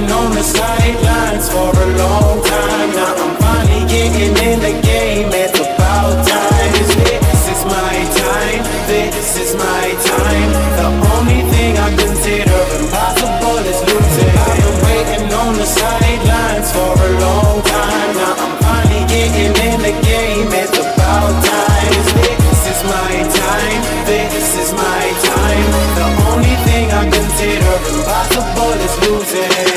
waiting on the sidelines for a long time. Now I'm finally getting in the game. It's about time. This is my time. This is my time. The only thing I consider impossible is losing. I've been waiting on the sidelines for a long time. Now I'm finally getting in the game. It's about time. This is my time. This is my time. The only thing I consider impossible is losing.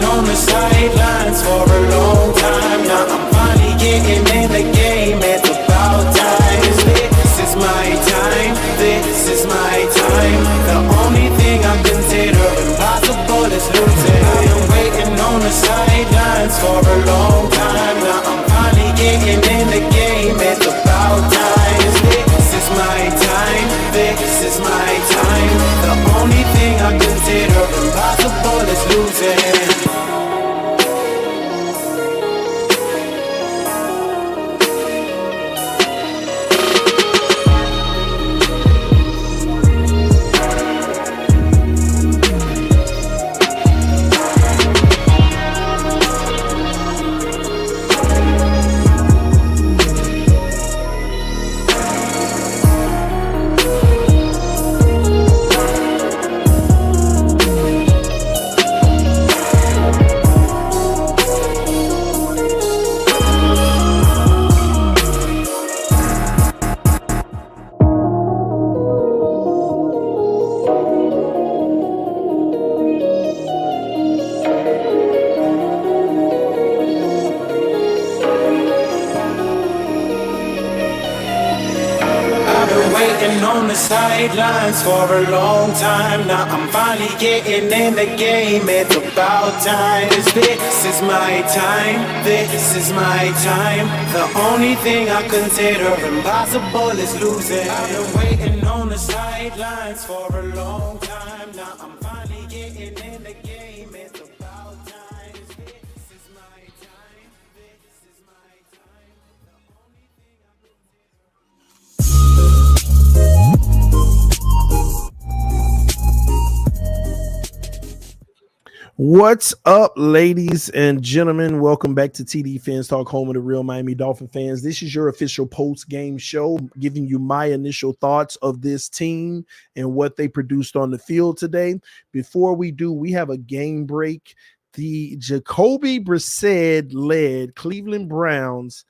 On the sidelines for a long time. Now I'm finally getting in the game. It's about time. This is my time. This is my time. The only thing I consider impossible is losing. I've been waiting on the sidelines for a long time. Now I'm finally getting in the game. It's about time. This is my time. This is my time. The only thing I consider impossible is losing. On the sidelines for a long time. Now I'm finally getting in the game. It's about time. This is my time. This is my time. The only thing I consider impossible is losing. I've been waiting on the sidelines for a long time. Now I'm finally getting in the game. It's about time. This is my time. This is my time. The only thing I What's up, ladies and gentlemen? Welcome back to TDPHINSTALK, home of the real Miami Dolphin fans. This is your official post-game show, giving you my initial thoughts of this team and what they produced on the field today. Before we do, we have a game break. The Jacoby Brissett-led Cleveland Browns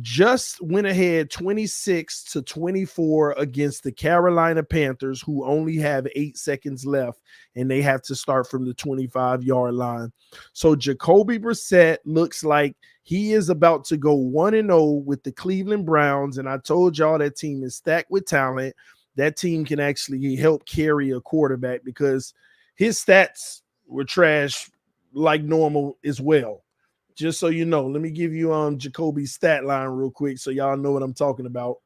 just went ahead 26-24 against the Carolina Panthers, who only have 8 seconds left, and they have to start from the 25-yard line. So Jacoby Brissett looks like he is about to go 1-0 with the Cleveland Browns, and I told y'all that team is stacked with talent. That team can actually help carry a quarterback because his stats were trash like normal as well. Just so you know, let me give you Jacoby's stat line real quick so y'all know what I'm talking about.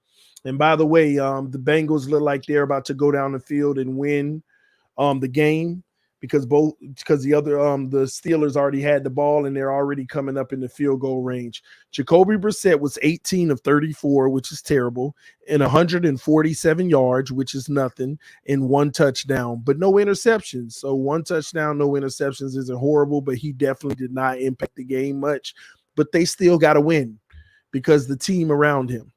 And by the way, the Bengals look like they're about to go down the field and win the game because the Steelers already had the ball and they're already coming up in the field goal range. Jacoby Brissett was 18 of 34, which is terrible, and 147 yards, which is nothing, and 1 touchdown, but no interceptions. So 1 touchdown, no interceptions isn't horrible, but he definitely did not impact the game much. But they still got to win because the team around him.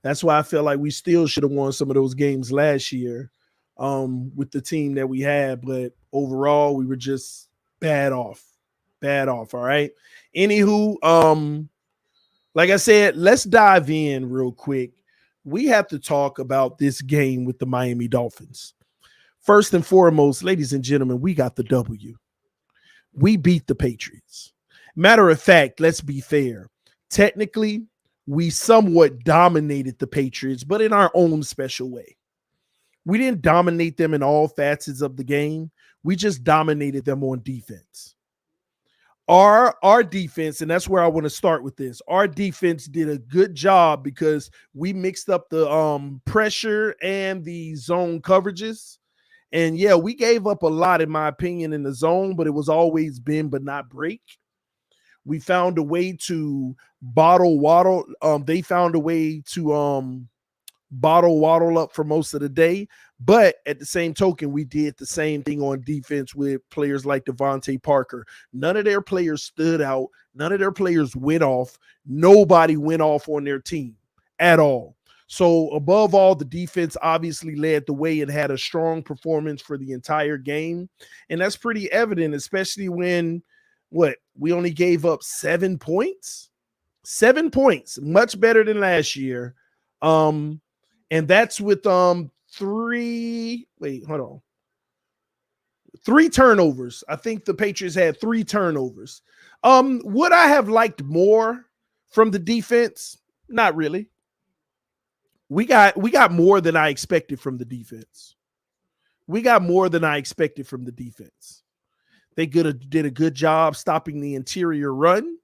That's why I feel like we still should have won some of those games last year with the team that we had, but overall we were just bad off. All right. Anywho, like I said, let's dive in real quick. We have to talk about this game with the Miami Dolphins. First and foremost, ladies and gentlemen, we got the W. We beat the Patriots. Matter of fact, let's be fair. Technically, we somewhat dominated the Patriots, but in our own special way. We didn't dominate them in all facets of the game. We just dominated them on defense. Our defense, and that's where I want to start with this. Our defense did a good job because we mixed up the pressure and the zone coverages. And yeah, we gave up a lot, in my opinion, in the zone, but it was always bend but not break. We found a way to bottle Waddle. They found a way to bottle Waddle up for most of the day. But at the same token, we did the same thing on defense with players like Devontae Parker. None of their players stood out. None of their players went off. Nobody went off on their team at all. So above all, the defense obviously led the way and had a strong performance for the entire game. And that's pretty evident, especially when we only gave up 7 points. 7 points, much better than last year. And that's with three turnovers. I think the Patriots had 3 turnovers. Would I have liked more from the defense? Not really. We got more than I expected from the defense. We got more than I expected from the defense. They did a good job stopping the interior run.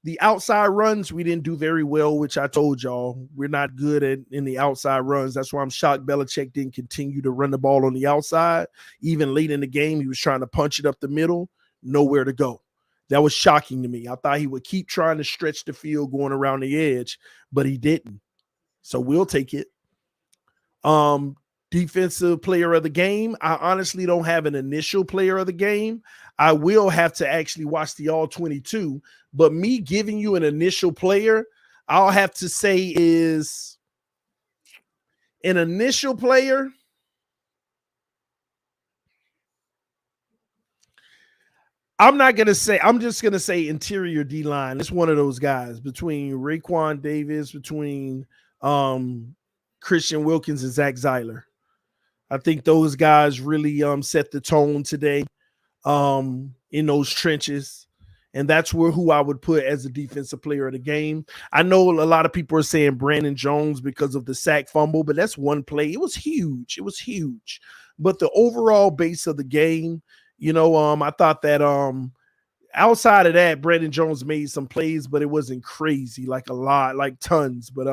The outside runs, we didn't do very well, which I told y'all. We're not good in the outside runs. That's why I'm shocked Belichick didn't continue to run the ball on the outside. Even late in the game, he was trying to punch it up the middle. Nowhere to go. That was shocking to me. I thought he would keep trying to stretch the field going around the edge, but he didn't. So we'll take it. Defensive player of the game. I honestly don't have an initial player of the game. I will have to actually watch the all 22, but me giving you an initial player, I'll have to say is an initial player. I'm just going to say interior D-line. It's one of those guys between Raekwon Davis, between Christian Wilkins and Zach Zeiler. I think those guys really set the tone today in those trenches. And that's who I would put as a defensive player of the game. I know a lot of people are saying Brandon Jones because of the sack fumble, but that's one play. It was huge. It was huge. But the overall base of the game, I thought that outside of that, Brandon Jones made some plays, but it wasn't crazy, like a lot, like tons. But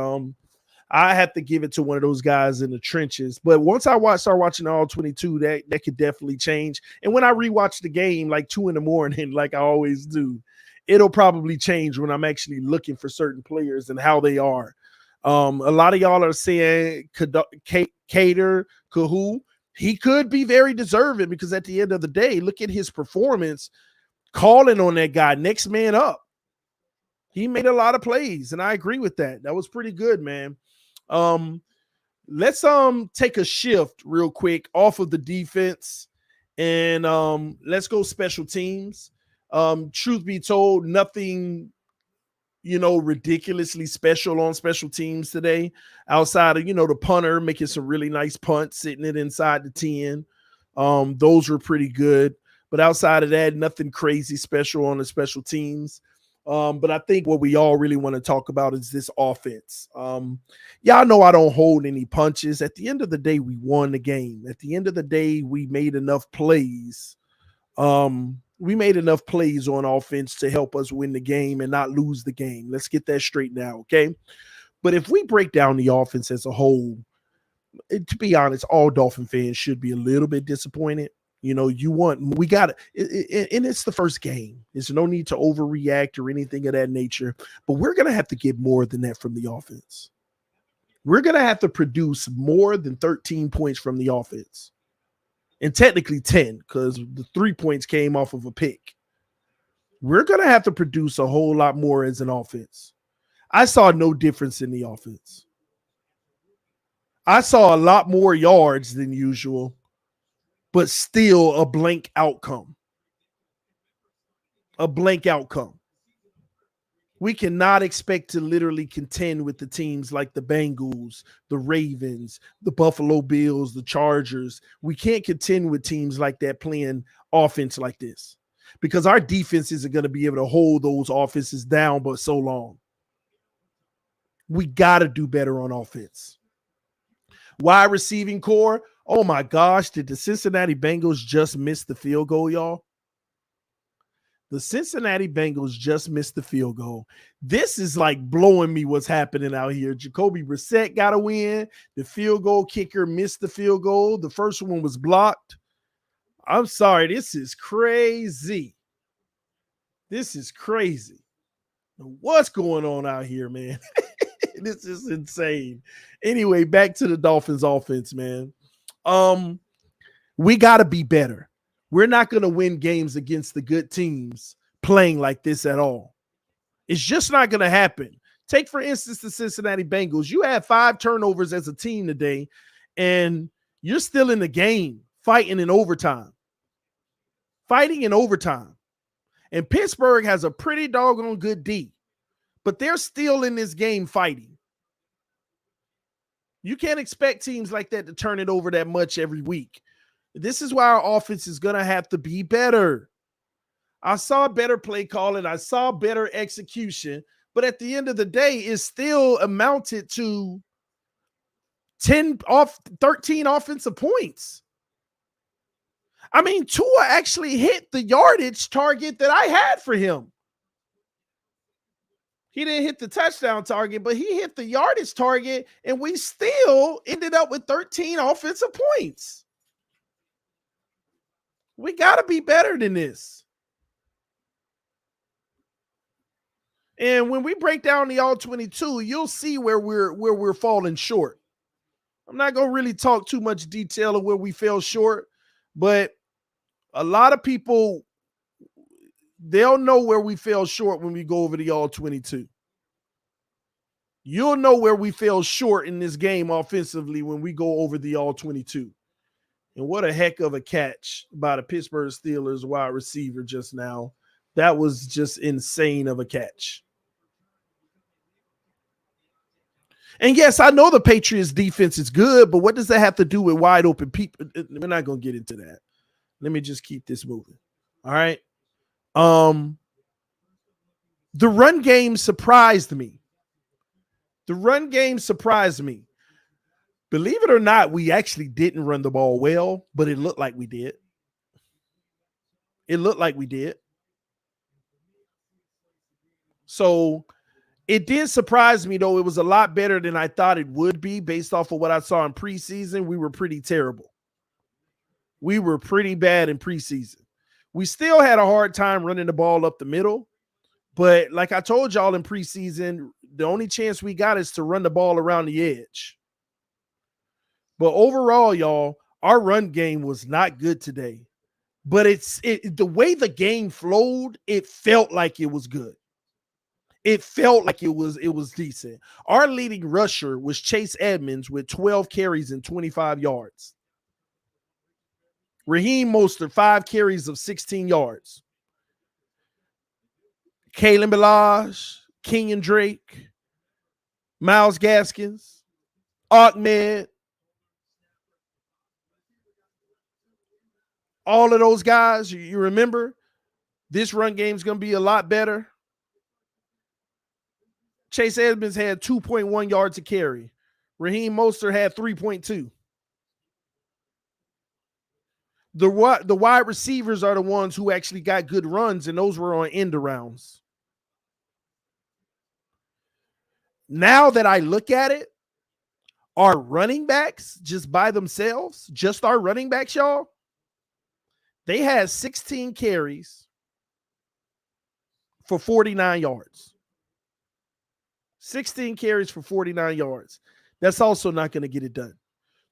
I have to give it to one of those guys in the trenches. But once I start watching all 22, that could definitely change. And when I rewatch the game, like 2 a.m, like I always do, it'll probably change when I'm actually looking for certain players and how they are. A lot of y'all are saying Cater, Kahu. He could be very deserving because at the end of the day, look at his performance, calling on that guy, next man up. He made a lot of plays, and I agree with that. That was pretty good, man. Let's take a shift real quick off of the defense and let's go special teams. Truth be told, nothing ridiculously special on special teams today outside of the punter making some really nice punts, sitting it inside the 10. Those were pretty good, but outside of that, nothing crazy special on the special teams. But I think what we all really want to talk about is this offense. Y'all know I don't hold any punches. At the end of the day, we won the game. At the end of the day, we made enough plays. We made enough plays on offense to help us win the game and not lose the game. Let's get that straight now, okay? But if we break down the offense as a whole, to be honest, all Dolphin fans should be a little bit disappointed. We got it, and it's the first game. There's no need to overreact or anything of that nature, but we're going to have to get more than that from the offense. We're going to have to produce more than 13 points from the offense, and technically 10 because the 3 points came off of a pick. We're going to have to produce a whole lot more as an offense. I saw no difference in the offense. I saw a lot more yards than usual, but still a blank outcome. A blank outcome. We cannot expect to literally contend with the teams like the Bengals, the Ravens, the Buffalo Bills, the Chargers. We can't contend with teams like that playing offense like this because our defense isn't going to be able to hold those offenses down but so long. We got to do better on offense. Wide receiving core. Oh my gosh, did the Cincinnati Bengals just miss the field goal, y'all? The Cincinnati Bengals just missed the field goal. This is like blowing me what's happening out here. Jacoby Brissett got a win. The field goal kicker missed the field goal. The first one was blocked. I'm sorry. This is crazy. This is crazy. What's going on out here, man? This is insane. Anyway, back to the Dolphins offense, man. We got to be better. We're not going to win games against the good teams playing like this at all. It's just not going to happen. Take, for instance, the Cincinnati Bengals. You had 5 turnovers as a team today, and you're still in the game fighting in overtime. Fighting in overtime. And Pittsburgh has a pretty doggone good D, but they're still in this game fighting. You can't expect teams like that to turn it over that much every week. This is why our offense is going to have to be better. I saw better play calling. I saw better execution. But at the end of the day, it still amounted to 13 offensive points. I mean, Tua actually hit the yardage target that I had for him. He didn't hit the touchdown target, but he hit the yardage target, and we still ended up with 13 offensive points. We got to be better than this. And when we break down the all 22, you'll see where we're falling short. I'm not going to really talk too much detail of where we fell short, but a lot of people, they'll know where we fell short when we go over the all 22. You'll know where we fell short in this game offensively when we go over the all 22. And what a heck of a catch by the Pittsburgh Steelers wide receiver just now. That was just insane of a catch. And yes, I know the Patriots defense is good, but what does that have to do with wide open people? We're not going to get into that. Let me just keep this moving. All right. The run game surprised me. Believe it or not, we actually didn't run the ball well, but it looked like we did. So it did surprise me, though. It was a lot better than I thought it would be based off of what I saw in preseason. We were pretty terrible. We were pretty bad in preseason. We still had a hard time running the ball up the middle. But like I told y'all in preseason, the only chance we got is to run the ball around the edge. But overall, y'all, our run game was not good today. But the way the game flowed, it felt like it was good. It felt like it was decent. Our leading rusher was Chase Edmonds with 12 carries and 25 yards. Raheem Mostert, 5 carries of 16 yards. Kalen Ballage, Kenyon Drake, Myles Gaskins, Ahmed. All of those guys, you remember, this run game is going to be a lot better. Chase Edmonds had 2.1 yards a carry. Raheem Mostert had 3.2. The wide receivers are the ones who actually got good runs, and those were on end arounds. Now that I look at it, our running backs just by themselves, just our running backs, y'all, they had 16 carries for 49 yards. 16 carries for 49 yards. That's also not going to get it done.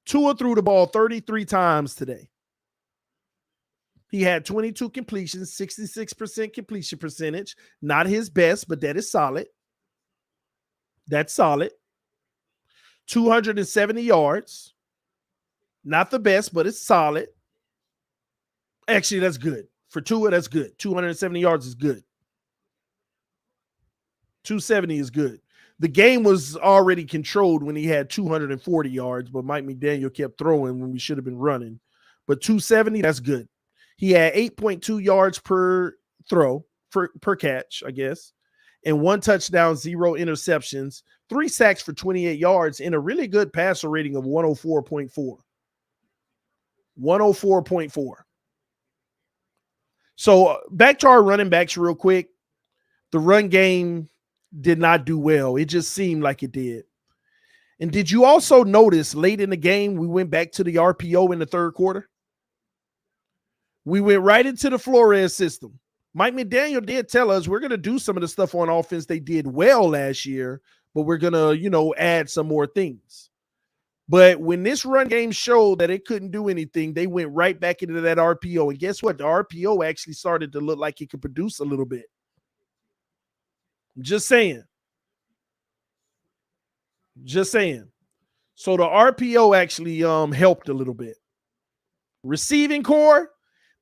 Tua threw the ball 33 times today. He had 22 completions, 66% completion percentage. Not his best, but that is solid. That's solid. 270 yards. Not the best, but it's solid. Actually, that's good. For Tua, that's good. 270 yards is good. 270 is good. The game was already controlled when he had 240 yards, but Mike McDaniel kept throwing when we should have been running. But 270, that's good. He had 8.2 yards per throw, per catch, I guess, and 1 touchdown, 0 interceptions, 3 sacks for 28 yards, and a really good passer rating of 104.4. 104.4. So back to our running backs real quick. The run game did not do well. It just seemed like it did. And did you also notice late in the game, we went back to the RPO in the third quarter? We went right into the Flores system. Mike McDaniel did tell us we're going to do some of the stuff on offense they did well last year, but we're going to, add some more things. But when this run game showed that it couldn't do anything, they went right back into that RPO. And guess what? The RPO actually started to look like it could produce a little bit. Just saying. So the RPO actually helped a little bit. Receiving core,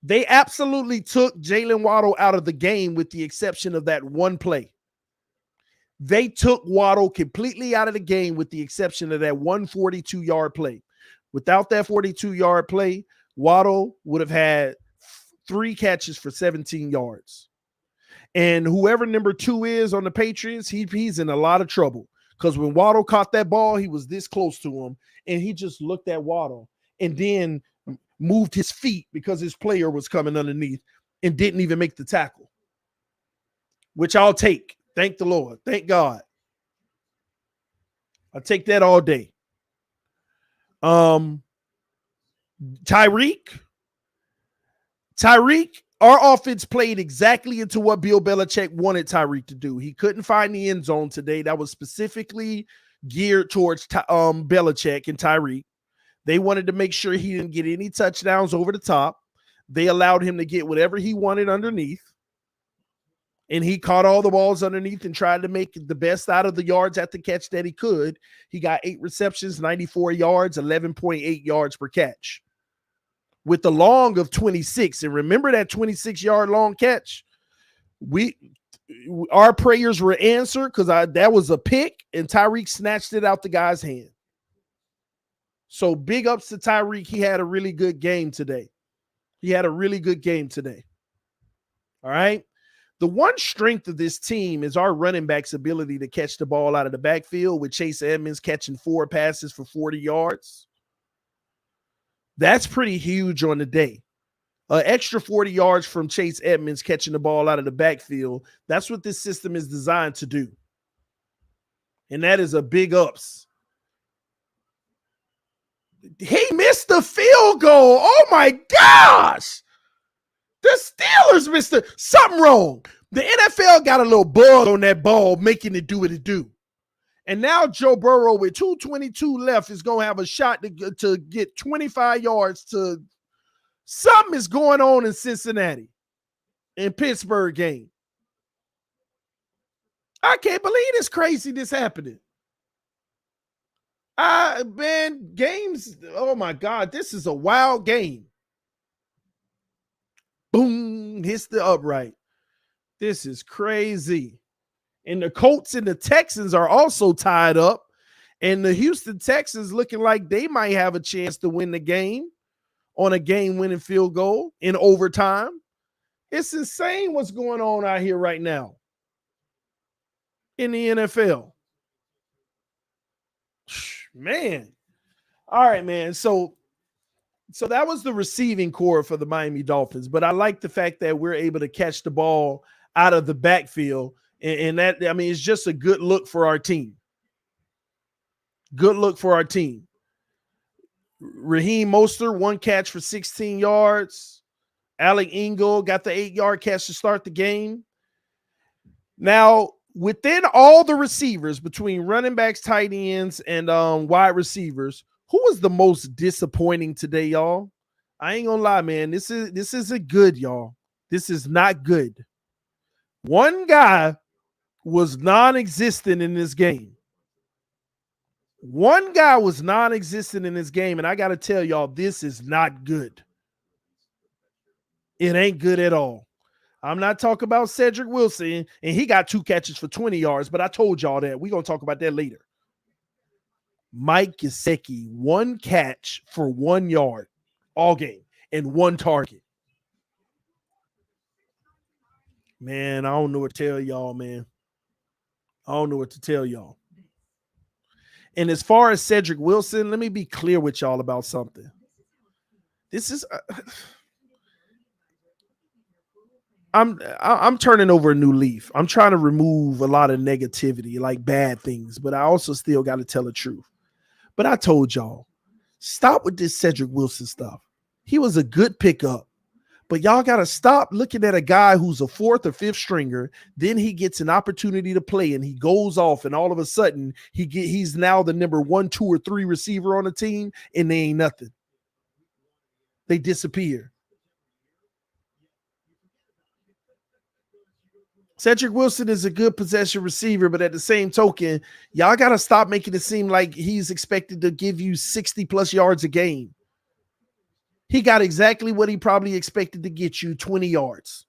they absolutely took Jalen Waddle out of the game with the exception of that one play. They took Waddle completely out of the game with the exception of that 142-yard play. Without that 42-yard play, Waddle would have had 3 catches for 17 yards. And whoever number 2 is on the Patriots, he's in a lot of trouble because when Waddle caught that ball, he was this close to him, and he just looked at Waddle and then moved his feet because his player was coming underneath and didn't even make the tackle, which I'll take. Thank the Lord. Thank God. I'll take that all day. Tyreek, our offense played exactly into what Bill Belichick wanted Tyreek to do. He couldn't find the end zone today. That was specifically geared towards Belichick and Tyreek. They wanted to make sure he didn't get any touchdowns over the top. They allowed him to get whatever he wanted underneath. And he caught all the balls underneath and tried to make the best out of the yards at the catch that he could. He got 8 receptions, 94 yards, 11.8 yards per catch with the long of 26. And remember that 26-yard long catch? Our prayers were answered because that was a pick, and Tyreek snatched it out the guy's hand. So big ups to Tyreek. He had a really good game today. All right. The one strength of this team is our running back's ability to catch the ball out of the backfield, with Chase Edmonds catching 4 passes for 40 yards. That's pretty huge on the day. Extra 40 yards from Chase Edmonds catching the ball out of the backfield. That's what this system is designed to do. And that is a big ups. He missed the field goal. Oh my gosh. The Steelers missed something wrong. The NFL got a little bug on that ball, making it do what it do. And now Joe Burrow with 2:22 left is going to have a shot to get 25 yards to something is going on in Cincinnati, in Pittsburgh game. I can't believe this craziness happening. Games, oh my God, this is a wild game. Boom, hits the upright. This is crazy. And the Colts and the Texans are also tied up. And the Houston Texans looking like they might have a chance to win the game on a game-winning field goal in overtime. It's insane what's going on out here right now in the NFL. Man. All right, man. So that was the receiving core for the Miami Dolphins. But I like the fact that we're able to catch the ball out of the backfield. And that, I mean, it's just a good look for our team. Good look for our team. Raheem Mostert, 1 catch for 16 yards. Alec Ingold got the 8-yard catch to start the game. Now, within all the receivers, between running backs, tight ends, and wide receivers, who was the most disappointing today, y'all? I ain't gonna lie, man. This isn't good, y'all. This is not good. One guy was non-existent in this game. And I got to tell y'all, this is not good. It ain't good at all. I'm not talking about Cedric Wilson, and he got 2 catches for 20 yards, but I told y'all that. We're going to talk about that later. Mike Gesicki, 1 catch for 1 yard all game and 1 target. Man, I don't know what to tell y'all, man. I don't know what to tell y'all. And as far as Cedric Wilson, let me be clear with y'all about something. This is I'm turning over a new leaf. I'm trying to remove a lot of negativity, like bad things, but I also still got to tell the truth. But I told y'all, stop with this Cedric Wilson stuff. He was a good pickup, but y'all got to stop looking at a guy who's a 4th or 5th stringer. Then he gets an opportunity to play and he goes off, and all of a sudden he's now the number 1, 2, or 3 receiver on the team, and they ain't nothing. They disappear. Cedric Wilson is a good possession receiver, but at the same token, y'all got to stop making it seem like he's expected to give you 60 plus yards a game. He got exactly what he probably expected to get you, 20 yards.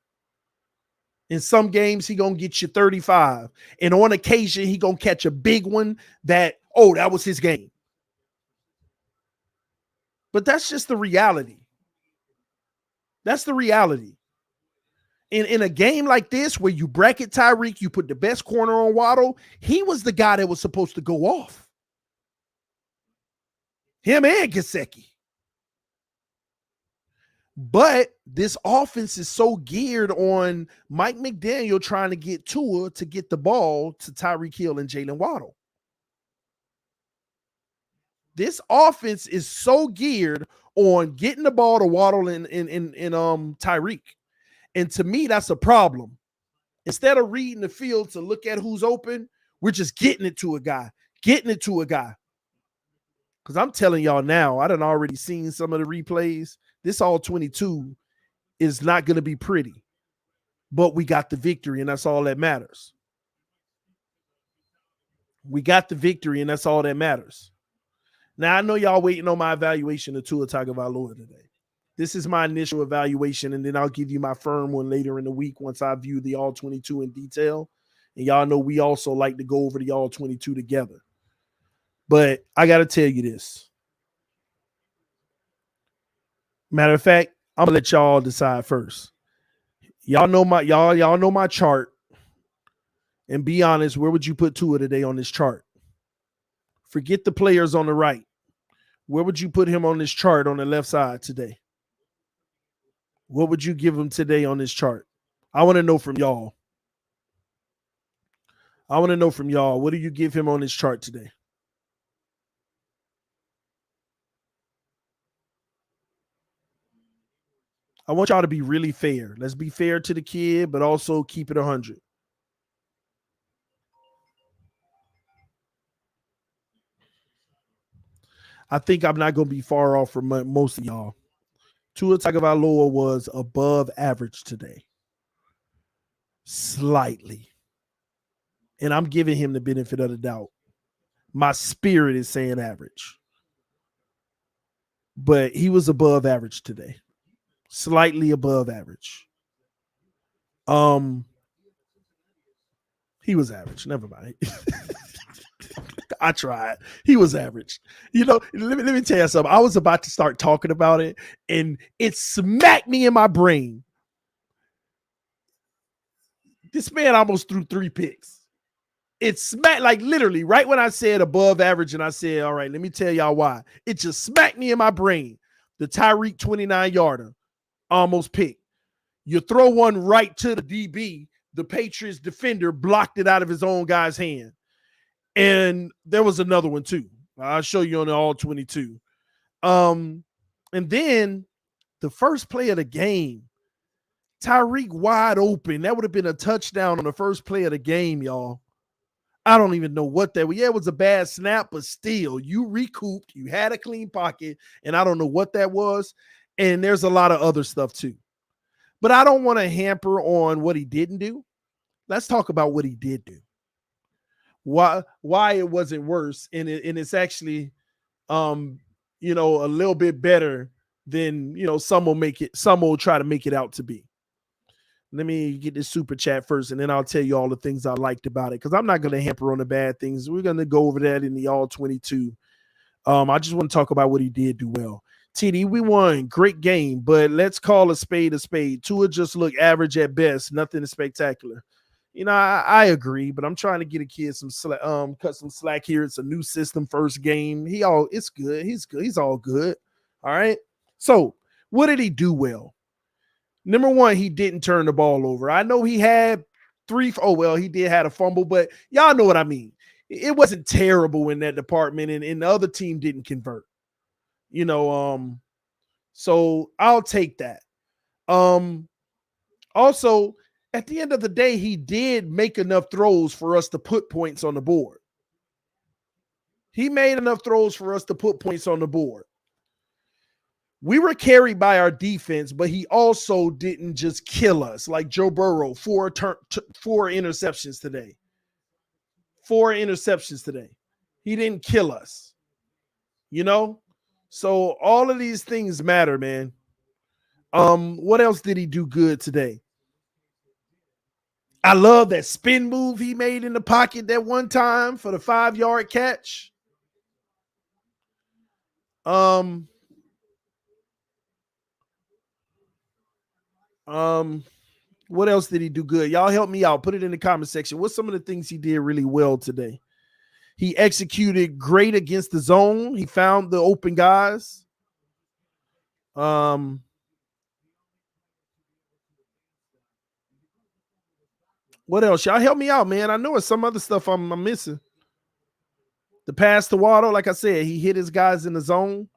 In some games, he going to get you 35. And on occasion, he going to catch a big one that was his game. But that's just the reality. That's the reality. In a game like this where you bracket Tyreek, you put the best corner on Waddle, he was the guy that was supposed to go off. Him and Gesicki. But this offense is so geared on Mike McDaniel trying to get Tua to get the ball to Tyreek Hill and Jalen Waddle. This offense is so geared on getting the ball to Waddle and Tyreek. And to me, that's a problem. Instead of reading the field to look at who's open, we're just getting it to a guy. Because I'm telling y'all now, I done already seen some of the replays. This all 22 is not going to be pretty. But we got the victory, and that's all that matters. Now, I know y'all waiting on my evaluation of Tua Tagovailoa today. This is my initial evaluation, and then I'll give you my firm one later in the week once I view the all 22 in detail. And y'all know we also like to go over the all 22 together. But I got to tell you this. Matter of fact, I'm gonna let y'all decide first. Y'all know my chart. And be honest, where would you put Tua today on this chart? Forget the players on the right. Where would you put him on this chart on the left side today? What would you give him today on this chart? I want to know from y'all. What do you give him on this chart today? I want y'all to be really fair. Let's be fair to the kid, but also keep it 100. I think I'm not going to be far off from most of y'all. Tua Tagovailoa was above average today. Slightly. And I'm giving him the benefit of the doubt. My spirit is saying average. But he was above average today. Slightly above average. He was average. Never mind. I tried. He was average. Let me tell you something. I was about to start talking about it, and it smacked me in my brain. This man almost threw 3 picks. It smacked, like literally right when I said above average, and I said, all right, let me tell y'all why. It just smacked me in my brain. The Tyreek 29-yarder almost picked. You throw one right to the DB, the Patriots defender blocked it out of his own guy's hand. And there was another one too. I'll show you on the all 22. And then the first play of the game, Tyreek wide open. That would have been a touchdown on the first play of the game, y'all. I don't even know what that was. Yeah, it was a bad snap, but still, you recouped. You had a clean pocket, and I don't know what that was. And there's a lot of other stuff too. But I don't want to hamper on what he didn't do. Let's talk about what he did do. Why it wasn't worse, and it's actually a little bit better than some will try to make it out to be. Let me get this super chat first, and then I'll tell you all the things I liked about it, because I'm not going to hamper on the bad things. We're going to go over that in the all 22. I just want to talk about what he did do well. TD, we won. Great game, but let's call a spade a spade. Tua just looked average at best. Nothing spectacular. I agree, but I'm trying to get a kid some cut some slack here. It's a new system, first game. It's good. He's good. He's all good. All right. So what did he do well? Number one, he didn't turn the ball over. I know he had he did have a fumble, but y'all know what I mean. It wasn't terrible in that department, and the other team didn't convert. So I'll take that. Also, at the end of the day, he did make enough throws for us to put points on the board. He made enough throws for us to put points on the board. We were carried by our defense, but he also didn't just kill us like Joe Burrow. 4 interceptions today. 4 interceptions today. He didn't kill us. So all of these things matter, man. What else did he do good today? I love that spin move he made in the pocket that one time for the 5-yard catch. What else did he do good? Y'all help me out. Put it in the comment section. What's some of the things he did really well today? He executed great against the zone. He found the open guys. What else? Y'all help me out, man. I know it's some other stuff I'm missing. The pass to Waddle, like I said, he hit his guys in the zone.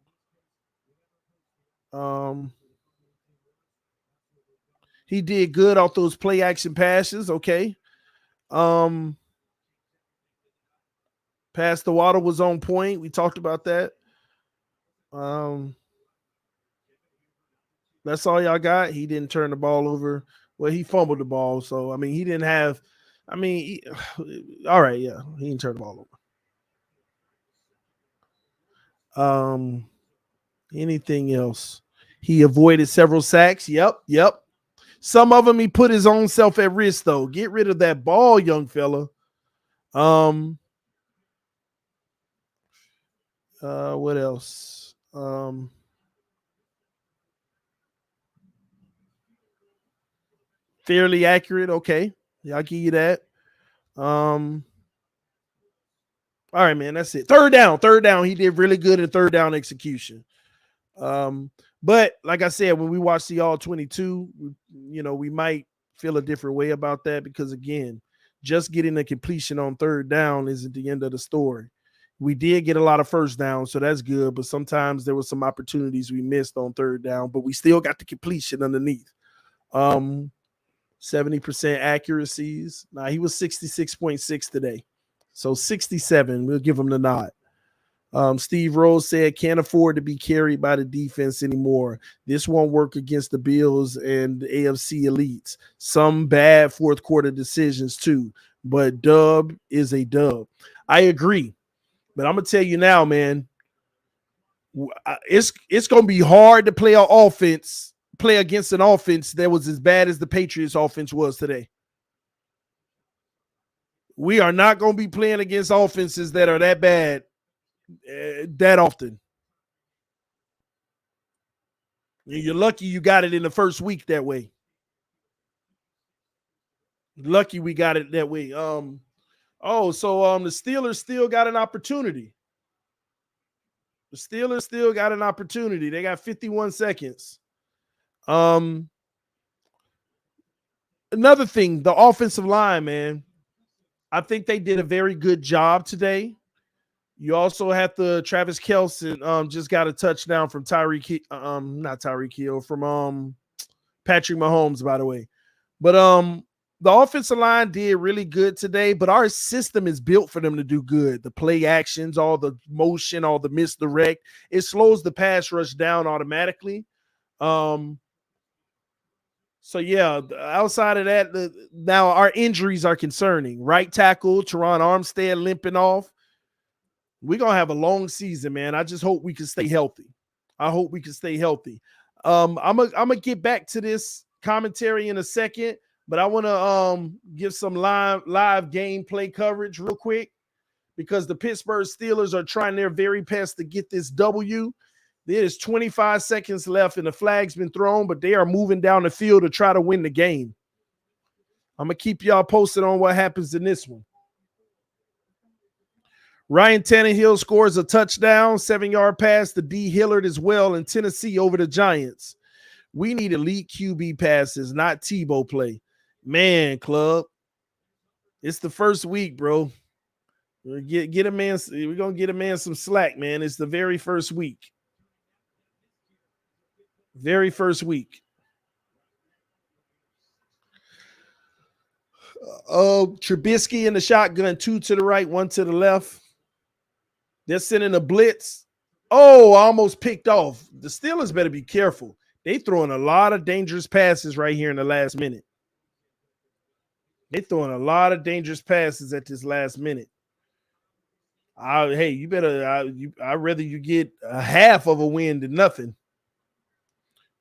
He did good off those play action passes. Okay. Pass to Waddle was on point. We talked about that. That's all y'all got. He didn't turn the ball over. Well, he fumbled the ball. So, I mean, he didn't have, all right. Yeah. He didn't turn the ball over. Anything else? He avoided several sacks. Yep. Some of them he put his own self at risk, though. Get rid of that ball, young fella. What else? Fairly accurate. Okay. Yeah, I'll give you that. All right, man. That's it. Third down. He did really good in third down execution. But like I said, when we watch the all 22, we might feel a different way about that, because again, just getting a completion on third down isn't the end of the story. We did get a lot of first downs, so that's good, but sometimes there were some opportunities we missed on third down, but we still got the completion underneath. 70% accuracies. Nah, he was 66.6 today. So 67, we'll give him the nod. Steve Rose said, can't afford to be carried by the defense anymore. This won't work against the Bills and the AFC elites. Some bad fourth quarter decisions too, but dub is a dub. I agree, but I'm going to tell you now, man, it's going to be hard to play against an offense that was as bad as the Patriots offense was today. We are not going to be playing against offenses that are that bad that often. You're lucky you got it in the first week that way. Lucky we got it that way. The Steelers still got an opportunity. The Steelers still got an opportunity. They got 51 seconds. Another thing, the offensive line, man. I think they did a very good job today. You also have Travis Kelce just got a touchdown from not Tyreek Hill, from Patrick Mahomes, by the way. But the offensive line did really good today, but our system is built for them to do good. The play actions, all the motion, all the misdirect, it slows the pass rush down automatically. So yeah, outside of that, now our injuries are concerning. Right tackle, Teron Armstead limping off. We're going to have a long season, man. I just hope we can stay healthy. I'm going to get back to this commentary in a second, but I want to give some live gameplay coverage real quick because the Pittsburgh Steelers are trying their very best to get this W. There's 25 seconds left and the flag's been thrown, but they are moving down the field to try to win the game. I'm going to keep y'all posted on what happens in this one. Ryan Tannehill scores a touchdown, 7-yard pass to D. Hillard as well in Tennessee over the Giants. We need elite QB passes, not Tebow play. Man, club, it's the first week, bro. Get a man. We're going to get a man some slack, man. It's the very first week. Very first week. Trubisky in the shotgun, 2 to the right, 1 to the left. They're sending a blitz. Oh, almost picked off. The Steelers better be careful. They throwing a lot of dangerous passes right here in the last minute. They throwing a lot of dangerous passes at this last minute. Hey, you better. I'd rather you get a half of a win than nothing.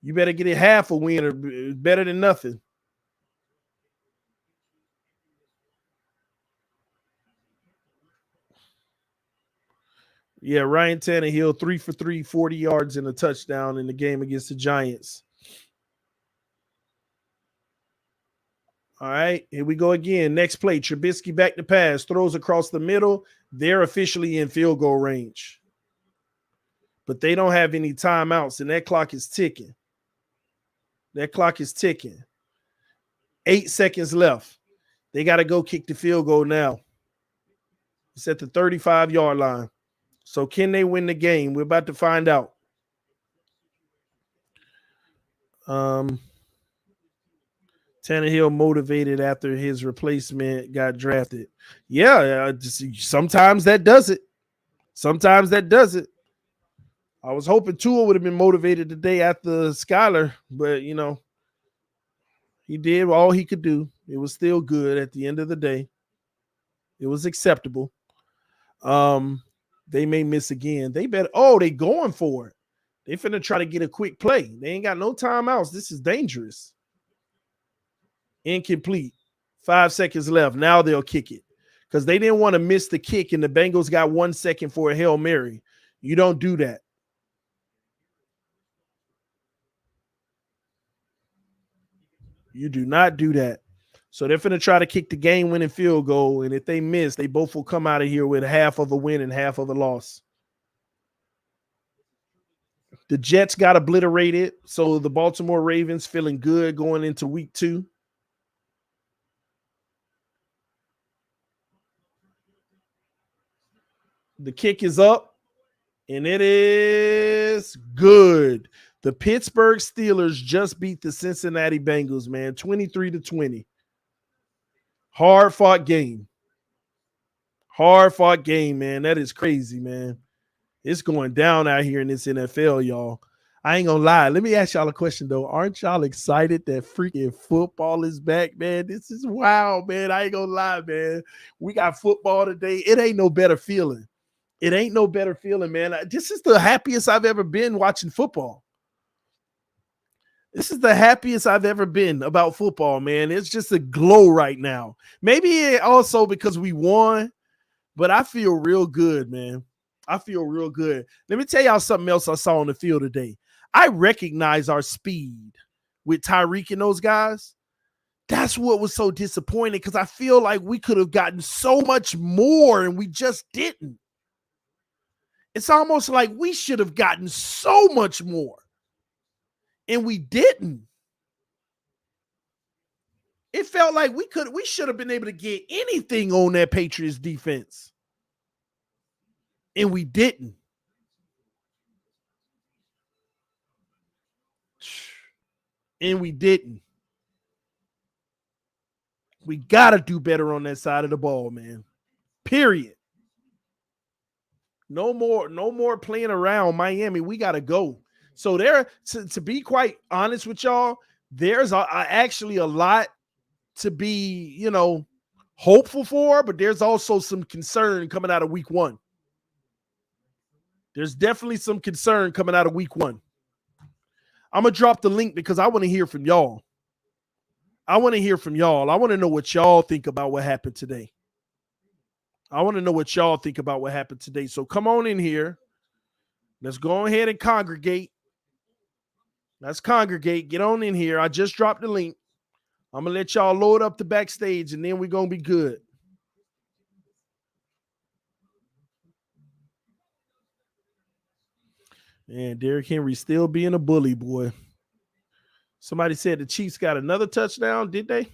You better get a half a win or better than nothing. Yeah, Ryan Tannehill, 3 for 3, 40 yards and a touchdown in the game against the Giants. All right, here we go again. Next play, Trubisky back to pass, throws across the middle. They're officially in field goal range. But they don't have any timeouts, and that clock is ticking. That clock is ticking. 8 seconds left. They got to go kick the field goal now. It's at the 35-yard line. So can they win the game? We're about to find out. Tannehill motivated after his replacement got drafted. Yeah, sometimes that does it. Sometimes that does it. I was hoping Tua would have been motivated today after Skyler, but, you know, he did all he could do. It was still good at the end of the day. It was acceptable. They may miss again. They going for it. They finna try to get a quick play. They ain't got no timeouts. This is dangerous. Incomplete. 5 seconds left. Now they'll kick it because they didn't want to miss the kick, and the Bengals got 1 second for a Hail Mary. You don't do that. You do not do that. So they're finna try to kick the game-winning field goal, and if they miss, they both will come out of here with half of a win and half of a loss. The Jets got obliterated, so the Baltimore Ravens feeling good going into week 2. The kick is up, and it is good. The Pittsburgh Steelers just beat the Cincinnati Bengals, man, 23-20. Hard-fought game. Hard-fought game, man. That is crazy, man. It's going down out here in this NFL, y'all. I ain't gonna lie. Let me ask y'all a question, though. Aren't y'all excited that freaking football is back, man? This is wild, man. I ain't gonna lie, man. We got football today. It ain't no better feeling. It ain't no better feeling, man. This is the happiest I've ever been watching football. This is the happiest I've ever been about football, man. It's just a glow right now. Maybe also because we won, but I feel real good, man. I feel real good. Let me tell y'all something else I saw on the field today. I recognize our speed with Tyreek and those guys. That's what was so disappointing because I feel like we could have gotten so much more and we just didn't. It's almost like we should have gotten so much more. And we didn't. It felt like we should have been able to get anything on that Patriots defense. And we didn't. And we didn't. We got to do better on that side of the ball, man. Period. No more playing around Miami. We got to go. So there, to be quite honest with y'all, there's actually a lot to be, hopeful for, but there's also some concern coming out of week 1. There's definitely some concern coming out of week 1. I'm going to drop the link because I want to hear from y'all. I want to hear from y'all. I want to know what y'all think about what happened today. So come on in here. Let's go ahead and congregate. Let's congregate. Get on in here. I just dropped the link. I'm going to let y'all load up the backstage, and then we're going to be good. And Derrick Henry still being a bully, boy. Somebody said the Chiefs got another touchdown. Did they?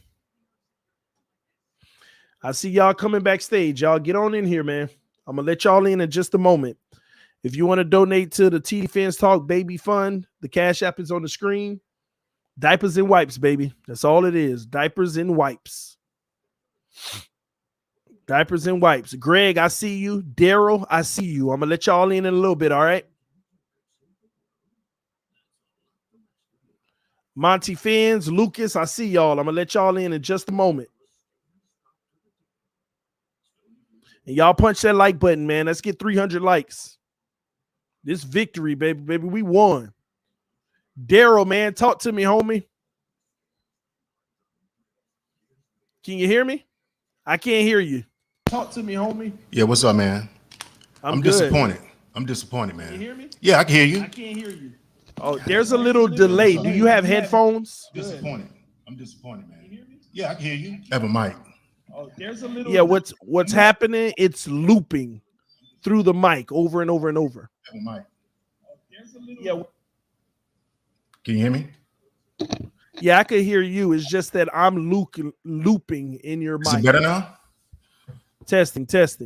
I see y'all coming backstage. Y'all get on in here, man. I'm going to let y'all in just a moment. If you want to donate to the TD Fans Talk Baby Fund, the Cash App is on the screen. Diapers and wipes, baby. That's all it is. Diapers and wipes. Diapers and wipes. Greg, I see you. Daryl, I see you. I'm going to let y'all in a little bit, all right? Monty Fins, Lucas, I see y'all. I'm going to let y'all in just a moment. And y'all punch that like button, man. Let's get 300 likes. This victory, baby. Baby, we won. Daryl, man, talk to me, homie. Can you hear me? I can't hear you. Talk to me, homie. Yeah, what's up, man? I'm disappointed. I'm disappointed, man. Can you hear me? Yeah, I can hear you. I can't hear you. Oh, there's a little delay. Do you have headphones? Disappointed. I'm disappointed, man. Yeah, I can hear you. Have a mic. Oh, there's a little. Yeah, what's happening? It's looping through the mic over and over and over. Have a mic. Yeah. Can you hear me? Yeah, I could hear you. It's just that I'm looping in your mic. Is it better now? Testing. Test.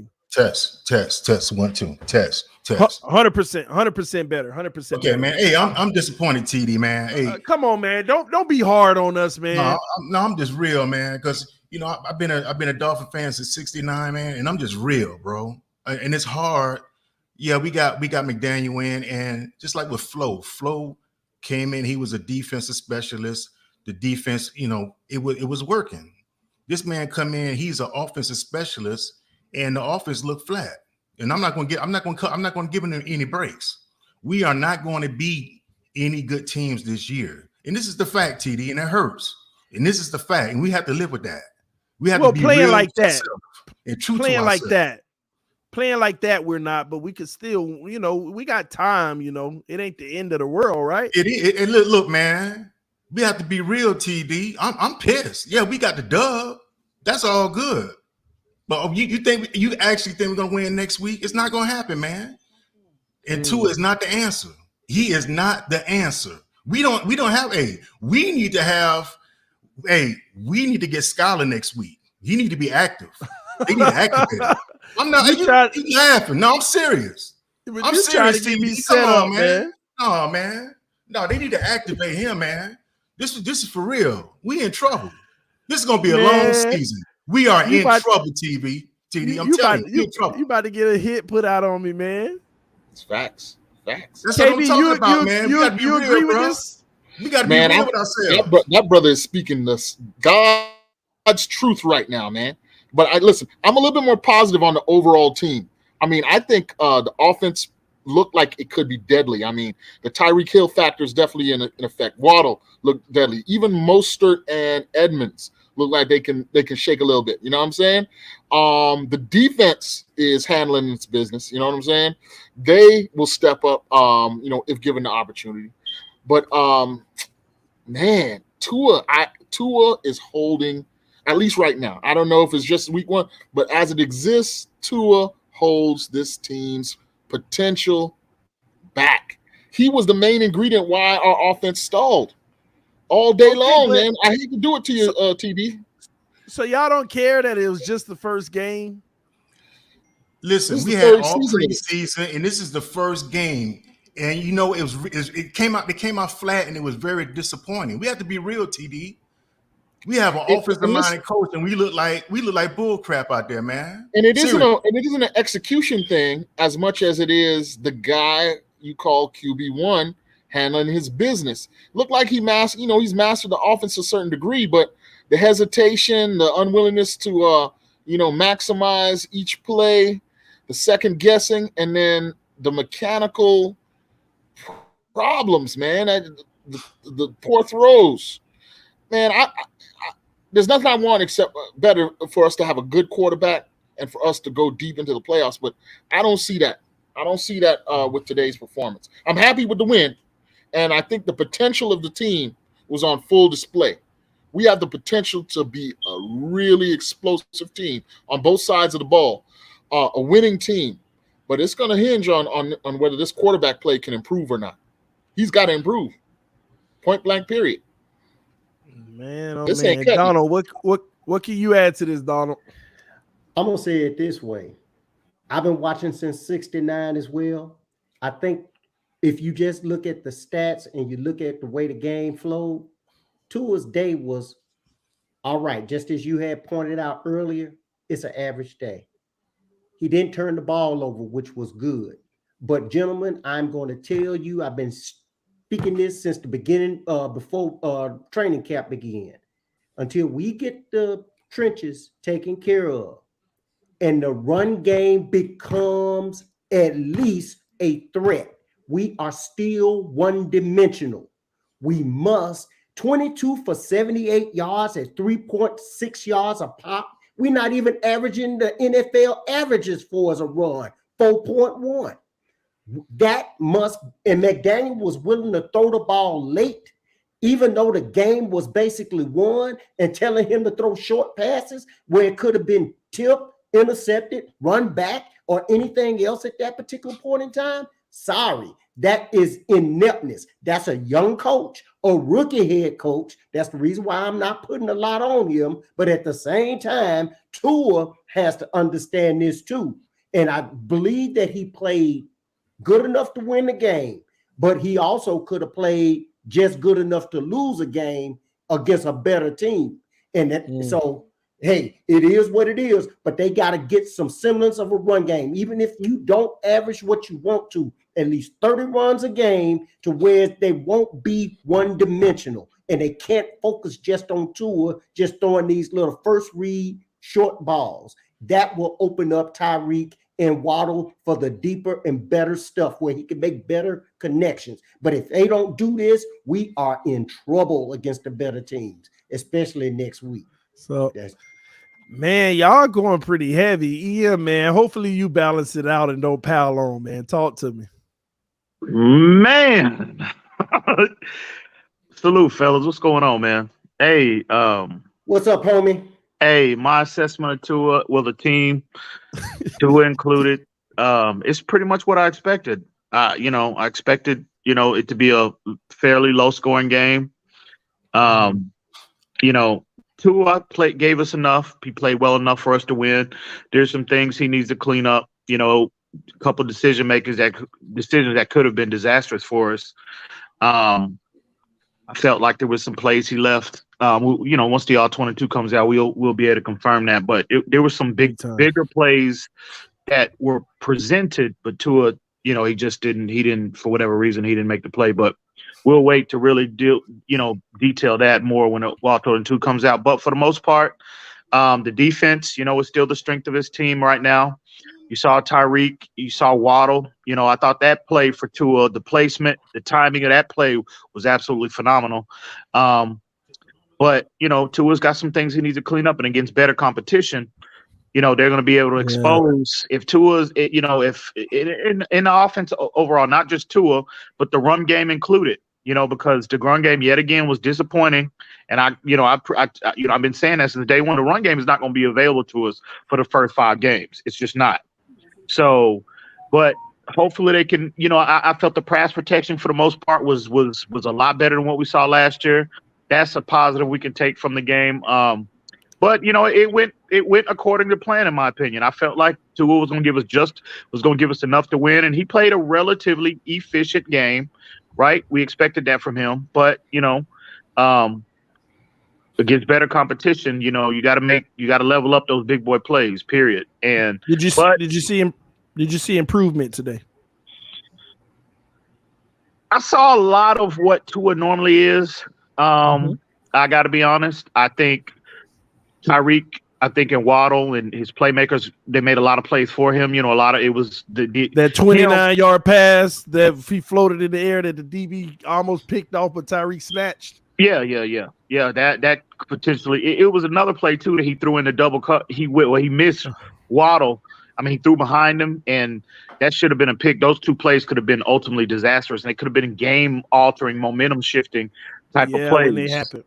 1, 2. Test. 100% better. 100%. Okay, man. Hey, I'm disappointed, TD, man. Hey, come on, man. Don't be hard on us, man. No, I'm just real, man. Because I've been a Dolphin fan since '69, man, and I'm just real, bro. And it's hard. Yeah, we got McDaniel in, and just like with Flo came in. He was a defensive specialist. The defense, it was working. This man come in. He's an offensive specialist, and the offense looked flat. And I'm not going to give him any breaks. We are not going to beat any good teams this year, and this is the fact, TD, and it hurts. And this is the fact, and we have to live with that. We have to be playing real like that, and true playing to like ourselves. that. Playing like that, we're not, but we could still, we got time, it ain't the end of the world, right? And look, man, we have to be real, TD. I'm pissed. Yeah, we got the dub. That's all good. But you actually think we're gonna win next week? It's not gonna happen, man. And Tua is not the answer. He is not the answer. We don't have we need to get Scholar next week. He need to be active. They need to activate him. I'm not you laughing. No, I'm serious. I'm serious, TD. Come on, man. Oh, man. No, they need to activate him, man. This is for real. We in trouble. This is gonna be a long season. We are in trouble, TD. I'm telling you, in trouble. You about to get a hit put out on me, man. It's facts. That's what I'm talking about, man. We gotta be real, agree with bro. this? We gotta be real with ourselves. That brother is speaking God's truth right now, man. But listen, I'm a little bit more positive on the overall team. I mean, I think the offense looked like it could be deadly. I mean, the Tyreek Hill factor is definitely in effect. Waddle looked deadly. Even Mostert and Edmonds look like they can shake a little bit. You know what I'm saying? The defense is handling its business. You know what I'm saying? They will step up, if given the opportunity. But man, Tua is holding, at least right now. I don't know if it's just week 1, but as it exists, Tua holds this team's potential back. He was the main ingredient why our offense stalled all day long, man. I hate to do it to you, TD. So y'all don't care that it was just the first game? Listen, we had all preseason, and this is the first game. And it came out flat, and it was very disappointing. We have to be real, TD. We have an offensive-minded coach, and we look like bull crap out there, man. And it isn't an execution thing as much as it is the guy you call QB1 handling his business. Looked like he's mastered the offense to a certain degree, but the hesitation, the unwillingness to maximize each play, the second guessing, and then the mechanical problems, man. The poor throws, man. there's nothing I want except better for us to have a good quarterback and for us to go deep into the playoffs. But I don't see that. I don't see that with today's performance. I'm happy with the win, and I think the potential of the team was on full display. We have the potential to be a really explosive team on both sides of the ball, a winning team. But it's going to hinge on whether this quarterback play can improve or not. He's got to improve. Point blank, period. Man, oh This man, ain't cutting it. Donald, what can you add to this, Donald? I'm gonna say it this way. I've been watching since '69 as well. I think if you just look at the stats and you look at the way the game flowed, Tua's day was all right. Just as you had pointed out earlier, it's an average day. He didn't turn the ball over, which was good. But gentlemen, I'm going to tell you, I've been speaking this since the beginning, before training camp began. Until we get the trenches taken care of and the run game becomes at least a threat, we are still one-dimensional. We must 22 for 78 yards at 3.6 yards a pop. We're not even averaging the NFL averages for as a run, 4.1. That must, and McDaniel was willing to throw the ball late, even though the game was basically won, and telling him to throw short passes where it could have been tipped, intercepted, run back, or anything else at that particular point in time. Sorry, that is ineptness. That's a young coach, a rookie head coach. That's the reason why I'm not putting a lot on him. But at the same time, Tua has to understand this too. And I believe that he played good enough to win the game, but he also could have played just good enough to lose a game against a better team. And that, so, hey, it is what it is, but they got to get some semblance of a run game. Even if you don't average what you want to, at least 30 runs a game to where they won't be one-dimensional. And they can't focus just on Tua, just throwing these little first read short balls. That will open up Tyreek and Waddle for the deeper and better stuff where he can make better connections. But if they don't do this, we are in trouble against the better teams, especially next week. So, man, y'all going pretty heavy. Yeah, man. Hopefully you balance it out and don't pile on, man. Talk to me. Man. Salute, fellas. What's going on, man? Hey, what's up, homie? Hey, my assessment of Tua, well, the team, Tua included, it's pretty much what I expected. I expected, it to be a fairly low-scoring game. Tua gave us enough. He played well enough for us to win. There's some things he needs to clean up. A couple decisions that could have been disastrous for us. I felt like there was some plays he left. Once the all-22 comes out, we'll be able to confirm that. But there were some bigger plays that were presented, but Tua, he just didn't. He didn't, for whatever reason, he didn't make the play. But we'll wait to really detail that more when the all-22 comes out. But for the most part, the defense, is still the strength of his team right now. You saw Tyreek, you saw Waddle. I thought that play for Tua, the placement, the timing of that play was absolutely phenomenal. But Tua's got some things he needs to clean up, and against better competition, they're going to be able to expose if Tua's, if in the offense overall, not just Tua, but the run game included. Because the run game yet again was disappointing, and I've been saying that since day one. The run game is not going to be available to us for the first 5 games. It's just not. So, but hopefully they can. I felt the pass protection for the most part was a lot better than what we saw last year. That's a positive we can take from the game. But it went according to plan, in my opinion. I felt like Tua was going to give us enough to win, and he played a relatively efficient game. Right, we expected that from him, but against better competition, you got to level up those big boy plays. Period. And did you see improvement today? I saw a lot of what Tua normally is. I got to be honest. I think Tyreek, and Waddle and his playmakers, they made a lot of plays for him. A lot of it was that 29-yard pass that he floated in the air that the DB almost picked off, but Tyreek snatched. Yeah. That potentially it was another play too that he threw in the double cut. He missed Waddle. I mean, he threw behind him, and that should have been a pick. Those two plays could have been ultimately disastrous, and they could have been game altering, momentum shifting type of Yeah, when they plays. happen.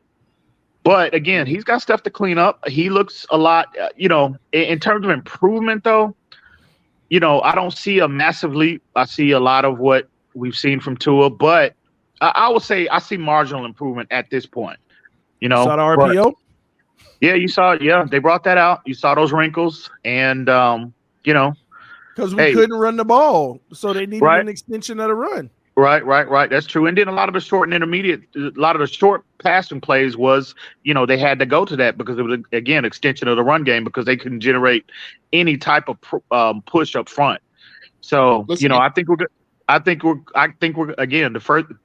But again, he's got stuff to clean up. He looks a lot, in terms of improvement, though. I don't see a massive leap. I see a lot of what we've seen from Tua, but I would say I see marginal improvement at this point. Saw the But RPO? yeah, you saw it. Yeah, they brought that out. You saw those wrinkles, and Because we hey, couldn't run the ball, so they needed right, an extension of the run. right. That's true. And then a lot of the short and intermediate, a lot of the short passing plays was, they had to go to that because it was again extension of the run game because they couldn't generate any type of push up front. So Listen, I think we're again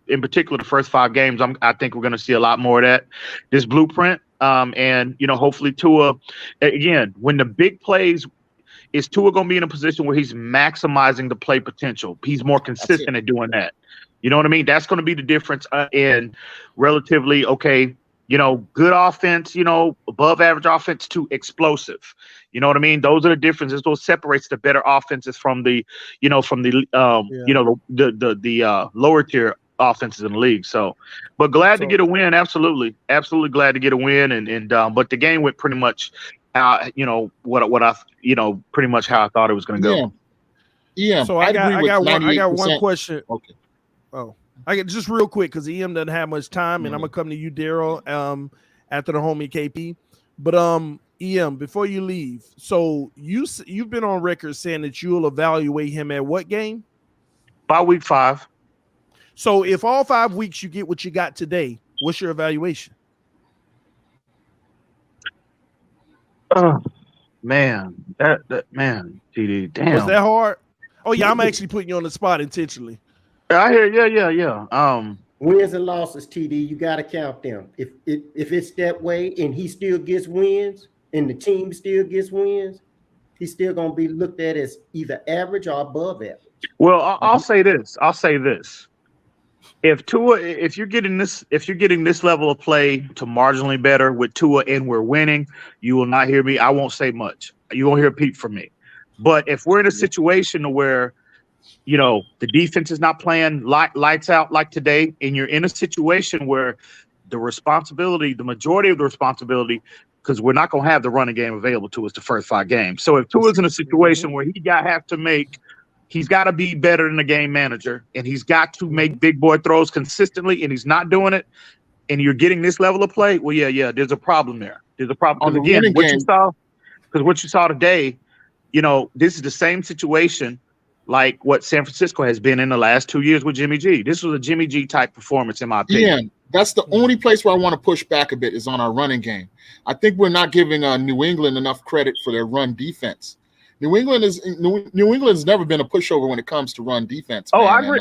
in particular the first 5 games. I think we're going to see a lot more of that. This blueprint, and hopefully Tua, again, when the big plays. Is Tua going to be in a position where he's maximizing the play potential? He's more consistent at doing that. You know what I mean? That's going to be the difference in relatively, good offense, above average offense to explosive. You know what I mean? Those are the differences. Those separates the better offenses from the lower tier offenses in the league. So, but glad to get a win. Absolutely glad to get a win. And but the game went pretty much what I pretty much how I thought it was going to go. Yeah. So I got one question. Okay. Oh, I get just real quick because EM doesn't have much time, and I'm gonna come to you, Daryl, after the homie KP. But EM, before you leave, so you've been on record saying that you'll evaluate him at what game? By week 5. So if all 5 weeks you get what you got today, what's your evaluation? Oh man, that man, TD, damn. Was that hard? Oh yeah, I'm actually putting you on the spot intentionally. I hear, yeah. Wins and losses, TD, you got to count them. If it's that way, and he still gets wins, and the team still gets wins, he's still gonna be looked at as either average or above average. Well, I'll say this. If you're getting this level of play to marginally better with Tua and we're winning, you will not hear me. I won't say much. You won't hear a peep from me. But if we're in a situation where, the defense is not playing lights out like today, and you're in a situation where the majority of the responsibility, because we're not going to have the running game available to us the first 5 games. So if Tua's in a situation where he's got to be better than the game manager, and he's got to make big boy throws consistently, and he's not doing it, and you're getting this level of play, well, yeah, there's a problem there. There's a problem. Because again, what you saw today, this is the same situation like what San Francisco has been in the last 2 years with Jimmy G. This was a Jimmy G type performance, in my opinion. Yeah, that's the only place where I want to push back a bit is on our running game. I think we're not giving New England enough credit for their run defense. New England's never been a pushover when it comes to run defense. Oh, I agree.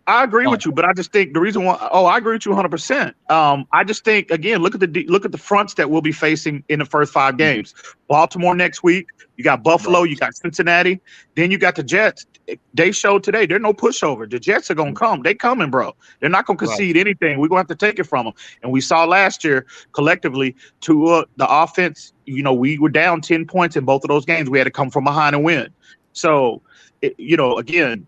I agree with you, but I just think the reason why. Oh, I agree with you 100%. I just think again, look at the fronts that we'll be facing in the first 5 games. Baltimore next week. You got Buffalo. You got Cincinnati. Then you got the Jets. They showed today they're no pushover. The Jets are gonna come. They coming, bro. They're not gonna concede anything. We're gonna have to take it from them. And we saw last year collectively to the offense. We were down 10 points in both of those games. We had to come from behind and win. So, again,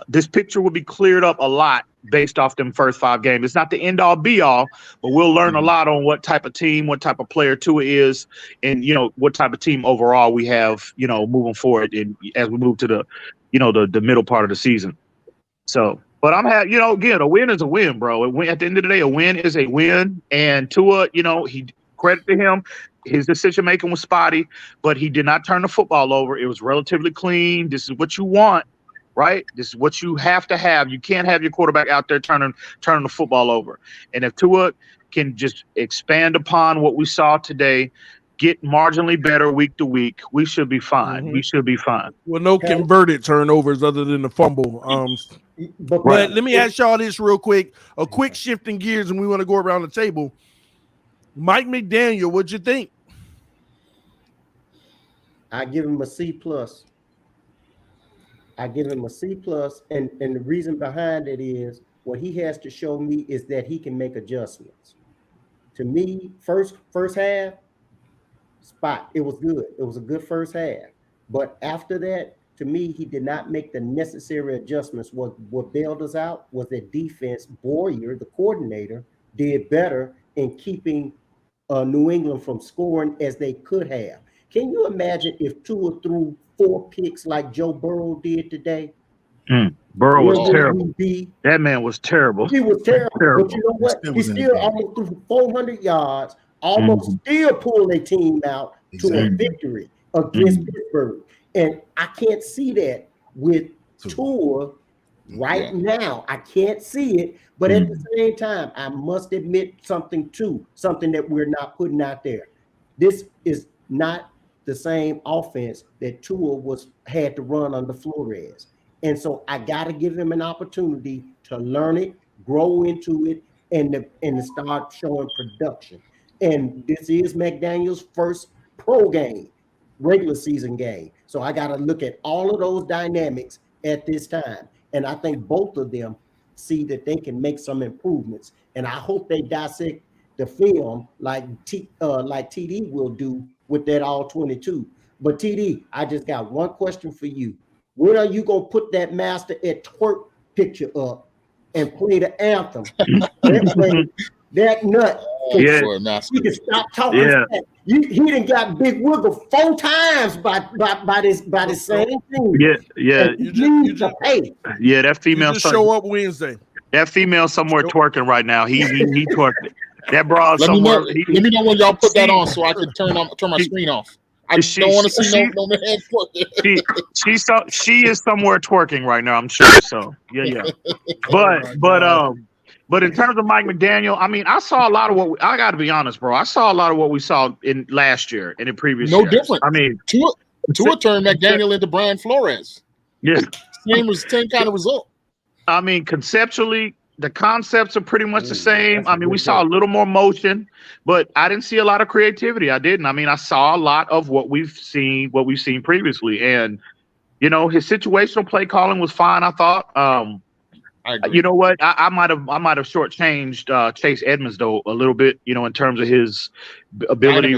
this picture will be cleared up a lot based off them first 5 games. It's not the end all be all, but we'll learn a lot on what type of team, what type of player Tua is, and what type of team overall we have, moving forward and as we move to the middle part of the season. So, but I'm happy, again, a win is a win, bro. At the end of the day, a win is a win. And Tua, he credit to him. His decision making was spotty, but he did not turn the football over. It was relatively clean. This is what you want, right? This is what you have to have. You can't have your quarterback out there turning the football over. And if Tua can just expand upon what we saw today, get marginally better week to week, we should be fine. We should be fine. Well, no converted turnovers other than the fumble. But let me ask y'all this real quick. A quick shifting gears, and we want to go around the table. Mike McDaniel, what'd you think? I give him a C+. I give him a C+, and the reason behind it is what he has to show me is that he can make adjustments. To me, first half, spot. It was good. It was a good first half. But after that, to me, he did not make the necessary adjustments. What bailed us out was that defense. Boyer, the coordinator, did better in keeping New England from scoring as they could have. Can you imagine if Tua threw 4 picks like Joe Burrow did today? Burrow was Where would terrible. we be? That man was terrible. He was terrible. But you know what? Still He was in the still game. almost threw 400 yards, almost still pulled a team out to a Exactly. victory against Pittsburgh. And I can't see that with Tua right now. I can't see it. But at the same time, I must admit something that we're not putting out there. This is not the same offense that Tua had to run under Flores. And so I got to give him an opportunity to learn it, grow into it, and to start showing production. And this is McDaniel's first pro game, regular season game. So I got to look at all of those dynamics at this time. And I think both of them see that they can make some improvements. And I hope they dissect the film like TD will do with that all 22. But TD, I just got one question for you. When are you going to put that Master at Twerk picture up and play the anthem? That way, that nut We can stop talking. He done got Big Wiggle 4 times by this same thing. You just pay. Yeah, that female just show up Wednesday. That female somewhere twerking right now. He twerking. That broad Let somewhere. me know when y'all put that on so I can turn my screen off. I don't want to see no man twerking. She is somewhere twerking right now, I'm sure. So yeah. But in terms of Mike McDaniel, I mean, I saw a lot of what I got to be honest, bro. I saw a lot of what we saw in last year and in previous years. No different. I mean, Tua turned McDaniel into Brian Flores. Yeah, same kind of result. I mean, conceptually, the concepts are pretty much the same. I mean, we saw a little more motion, but I didn't see a lot of creativity. I didn't. I mean, I saw a lot of what we've seen previously, and his situational play calling was fine. I thought. I agree. You know what? I might have shortchanged Chase Edmonds though a little bit. In terms of his ability.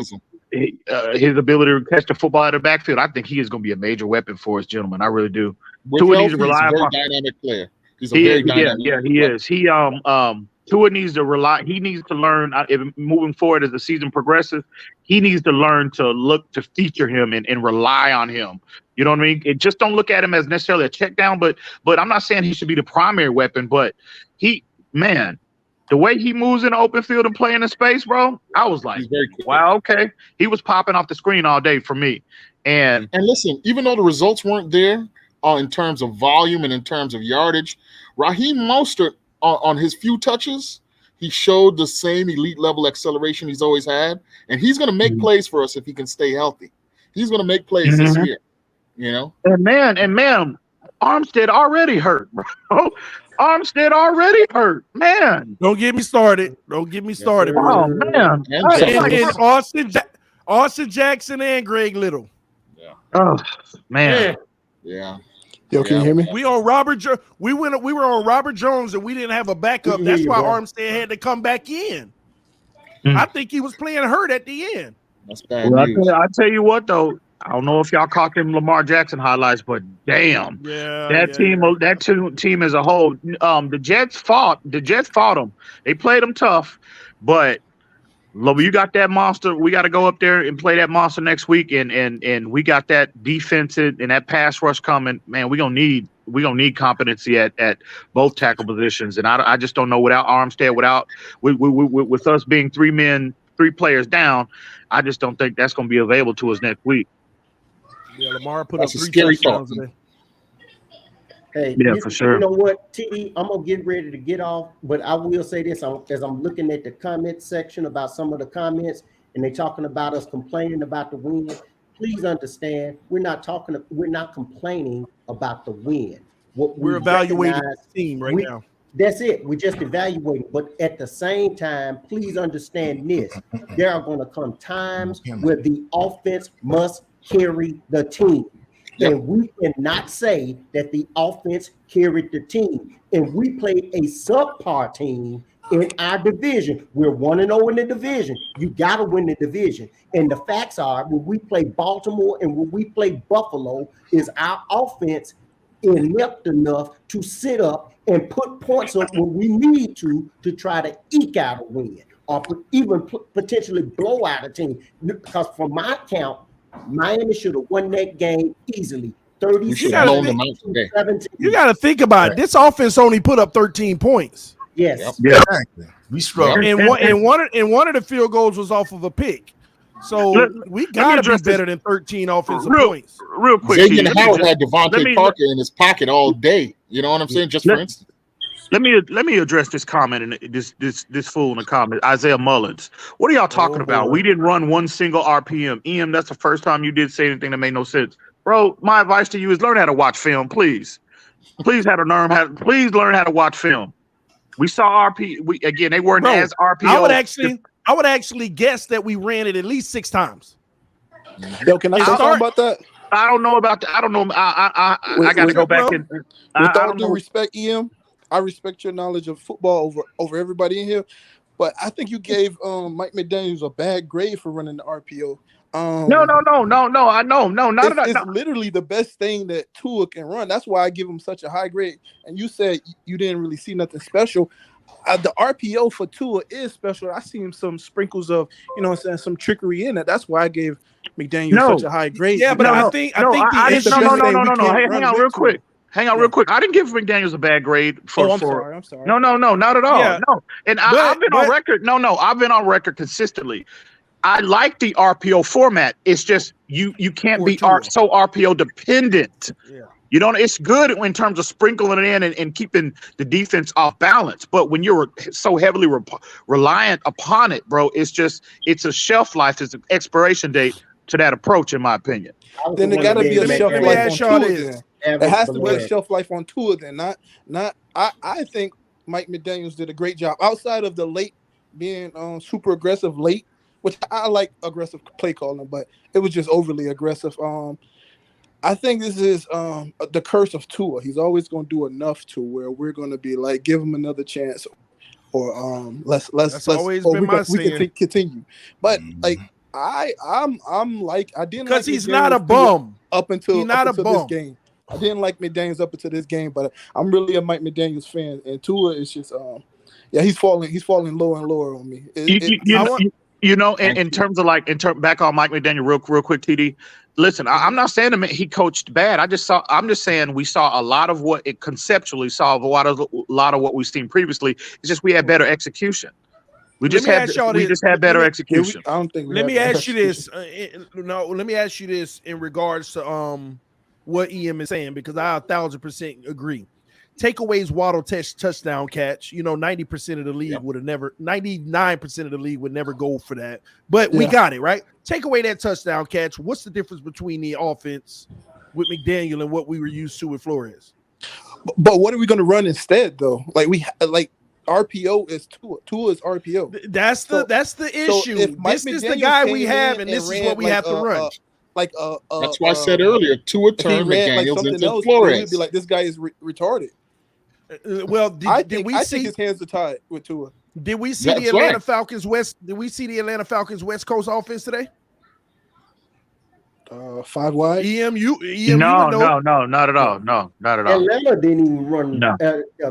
His ability to catch the football out of the backfield, I think he is going to be a major weapon for us, gentlemen. I really do. Tua needs to rely upon. Dynamic player. He's a very dynamic player. He is. Tua needs to rely. He needs to learn moving forward as the season progresses. He needs to learn to look to feature him and rely on him. You know what I mean? And just don't look at him as necessarily a check down. But I'm not saying he should be the primary weapon. But the way he moves in the open field and playing in space, bro, I was like, wow, okay. He was popping off the screen all day for me. And listen, even though the results weren't there in terms of volume and in terms of yardage, Raheem Mostert on his few touches, he showed the same elite level acceleration he's always had, and he's going to make plays for us if he can stay healthy. He's going to make plays this year, And man, Armstead already hurt, bro. Armstead already hurt, man. Don't get me started. Oh man, and Austin Jackson and Greg Little. Yeah. Oh man. Yeah. Yo, can you hear me? We on Robert. We were on Robert Jones, and we didn't have a backup. That's why Armstead had to come back in. I think he was playing hurt at the end. That's bad news. I tell you what, though. I don't know if y'all caught them Lamar Jackson highlights, but damn, that team as a whole. The Jets fought them. They played them tough, but you got that monster. We got to go up there and play that monster next week, and we got that defense and that pass rush coming. Man, we gonna need competency at both tackle positions, and I just don't know without Armstead, with us being 3 players down, I just don't think that's gonna be available to us next week. Yeah, Lamar put up 3 scary touchdowns thought. today. Hey, for sure. You know what, TD, I'm gonna get ready to get off, but I will say this: as I'm looking at the comment section about some of the comments, and they talking about us complaining about the win. Please understand, we're not complaining about the win. What We're evaluating the team right now. That's it. We're just evaluating. But at the same time, please understand this: there are going to come times where the offense must carry the team. Yep. And we cannot say that the offense carried the team. And we played a subpar team in our division. We're 1-0 in the division. You got to win the division. And the facts are, when we play Baltimore and when we play Buffalo, is our offense inept enough to sit up and put points up when we need to try to eke out a win or even potentially blow out a team. Because from my count, Miami should have won that game easily. 37 You got to think about it. This offense only put up 13 points. Yes. Yep. Yeah. Exactly. We struggled. And one of the field goals was off of a pick. So we got to be better than 13 offensive points. Real quick. Xavier Howard had Devontae Parker in his pocket all day. You know what I'm saying? Just for instance. Let me address this comment and this fool in the comment, Isaiah Mullins. What are y'all talking about? We didn't run one single RPM. Em, that's the first time you did say anything that made no sense. Bro, my advice to you is learn how to watch film, please. Please learn how to watch film. We saw RP. They weren't as RPO. I would actually guess that we ran it at least 6 times. Yo, can I say something about that? I don't know about that. I don't know. I got to go back and. With all due respect, Em, I respect your knowledge of football over everybody in here, but I think you gave Mike McDaniels a bad grade for running the RPO. No. I know. Not at all. It's literally the best thing that Tua can run. That's why I give him such a high grade. And you said you didn't really see nothing special. The RPO for Tua is special. I see some sprinkles of, some trickery in it. That's why I gave McDaniels such a high grade. Yeah, but I think no. Hey, hang on real quick. I didn't give McDaniels a bad grade for. I'm sorry. No, not at all. Yeah. No, and I've been on record. No, I've been on record consistently. I like the RPO format. It's just you can't be so RPO dependent. Yeah. You know, it's good in terms of sprinkling it in and keeping the defense off balance. But when you're so heavily reliant upon it, bro, it's a shelf life. It's an expiration date to that approach, in my opinion. Then it got to be a shelf life on Tua. Then it has to be a shelf life on Tua. Then not. I think Mike McDaniels did a great job outside of the late being super aggressive late, which I like aggressive play calling, but it was just overly aggressive. I think this is the curse of Tua. He's always going to do enough to where we're going to be like, give him another chance, or let's always been my saying. We can continue. But like I'm like I didn't because like he's not a bum up until this game. I didn't like McDaniels up until this game, but I'm really a Mike McDaniels fan, and Tua is just he's falling lower and lower on me. In terms of back on Mike McDaniel real quick, TD. Listen, I'm not saying he coached bad. I'm just saying we saw a lot of what it conceptually saw a lot of what we've seen previously. It's just we had better execution. We just had better execution. I don't think. Let me ask you this. Let me ask you this in regards to what EM is saying, because I 1,000% agree. Takeaways, Waddle touchdown catch. 90% of the league would have never. 99% of the league would never go for that. But we got it right. Take away that touchdown catch. What's the difference between the offense with McDaniel and what we were used to with Flores? But what are we going to run instead, though? Like RPO is Tua. Tua is RPO. That's the issue. This is the guy we have, and this is what we have to run. That's why I said earlier, Tua turned McDaniels into Flores. We'd be like, this guy is retarded. Did we see his hands are tied with Tua? Did we see the Atlanta Falcons West? Did we see the Atlanta Falcons West Coast offense today? 5 wide. No, not at all. No, not at all. Atlanta didn't even run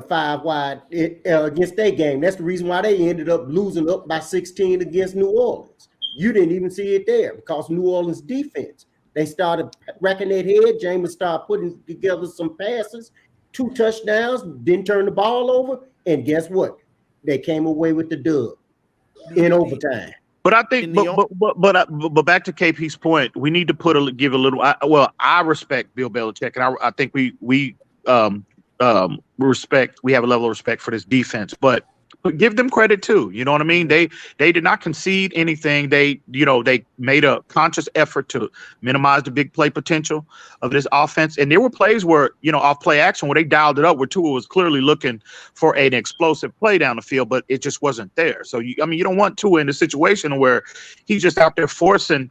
5 wide against their game. That's the reason why they ended up losing up by 16 against New Orleans. You didn't even see it there because New Orleans defense. They started racking their head. Jameis started putting together some passes, 2 touchdowns, didn't turn the ball over, and guess what? They came away with the dub in overtime. But I think, but back to KP's point, we need to give a little. I respect Bill Belichick, and I think we respect. We have a level of respect for this defense, but give them credit too. You know what I mean? They did not concede anything. They made a conscious effort to minimize the big play potential of this offense. And there were plays where, off play action where they dialed it up, where Tua was clearly looking for an explosive play down the field, but it just wasn't there. So you don't want Tua in a situation where he's just out there forcing,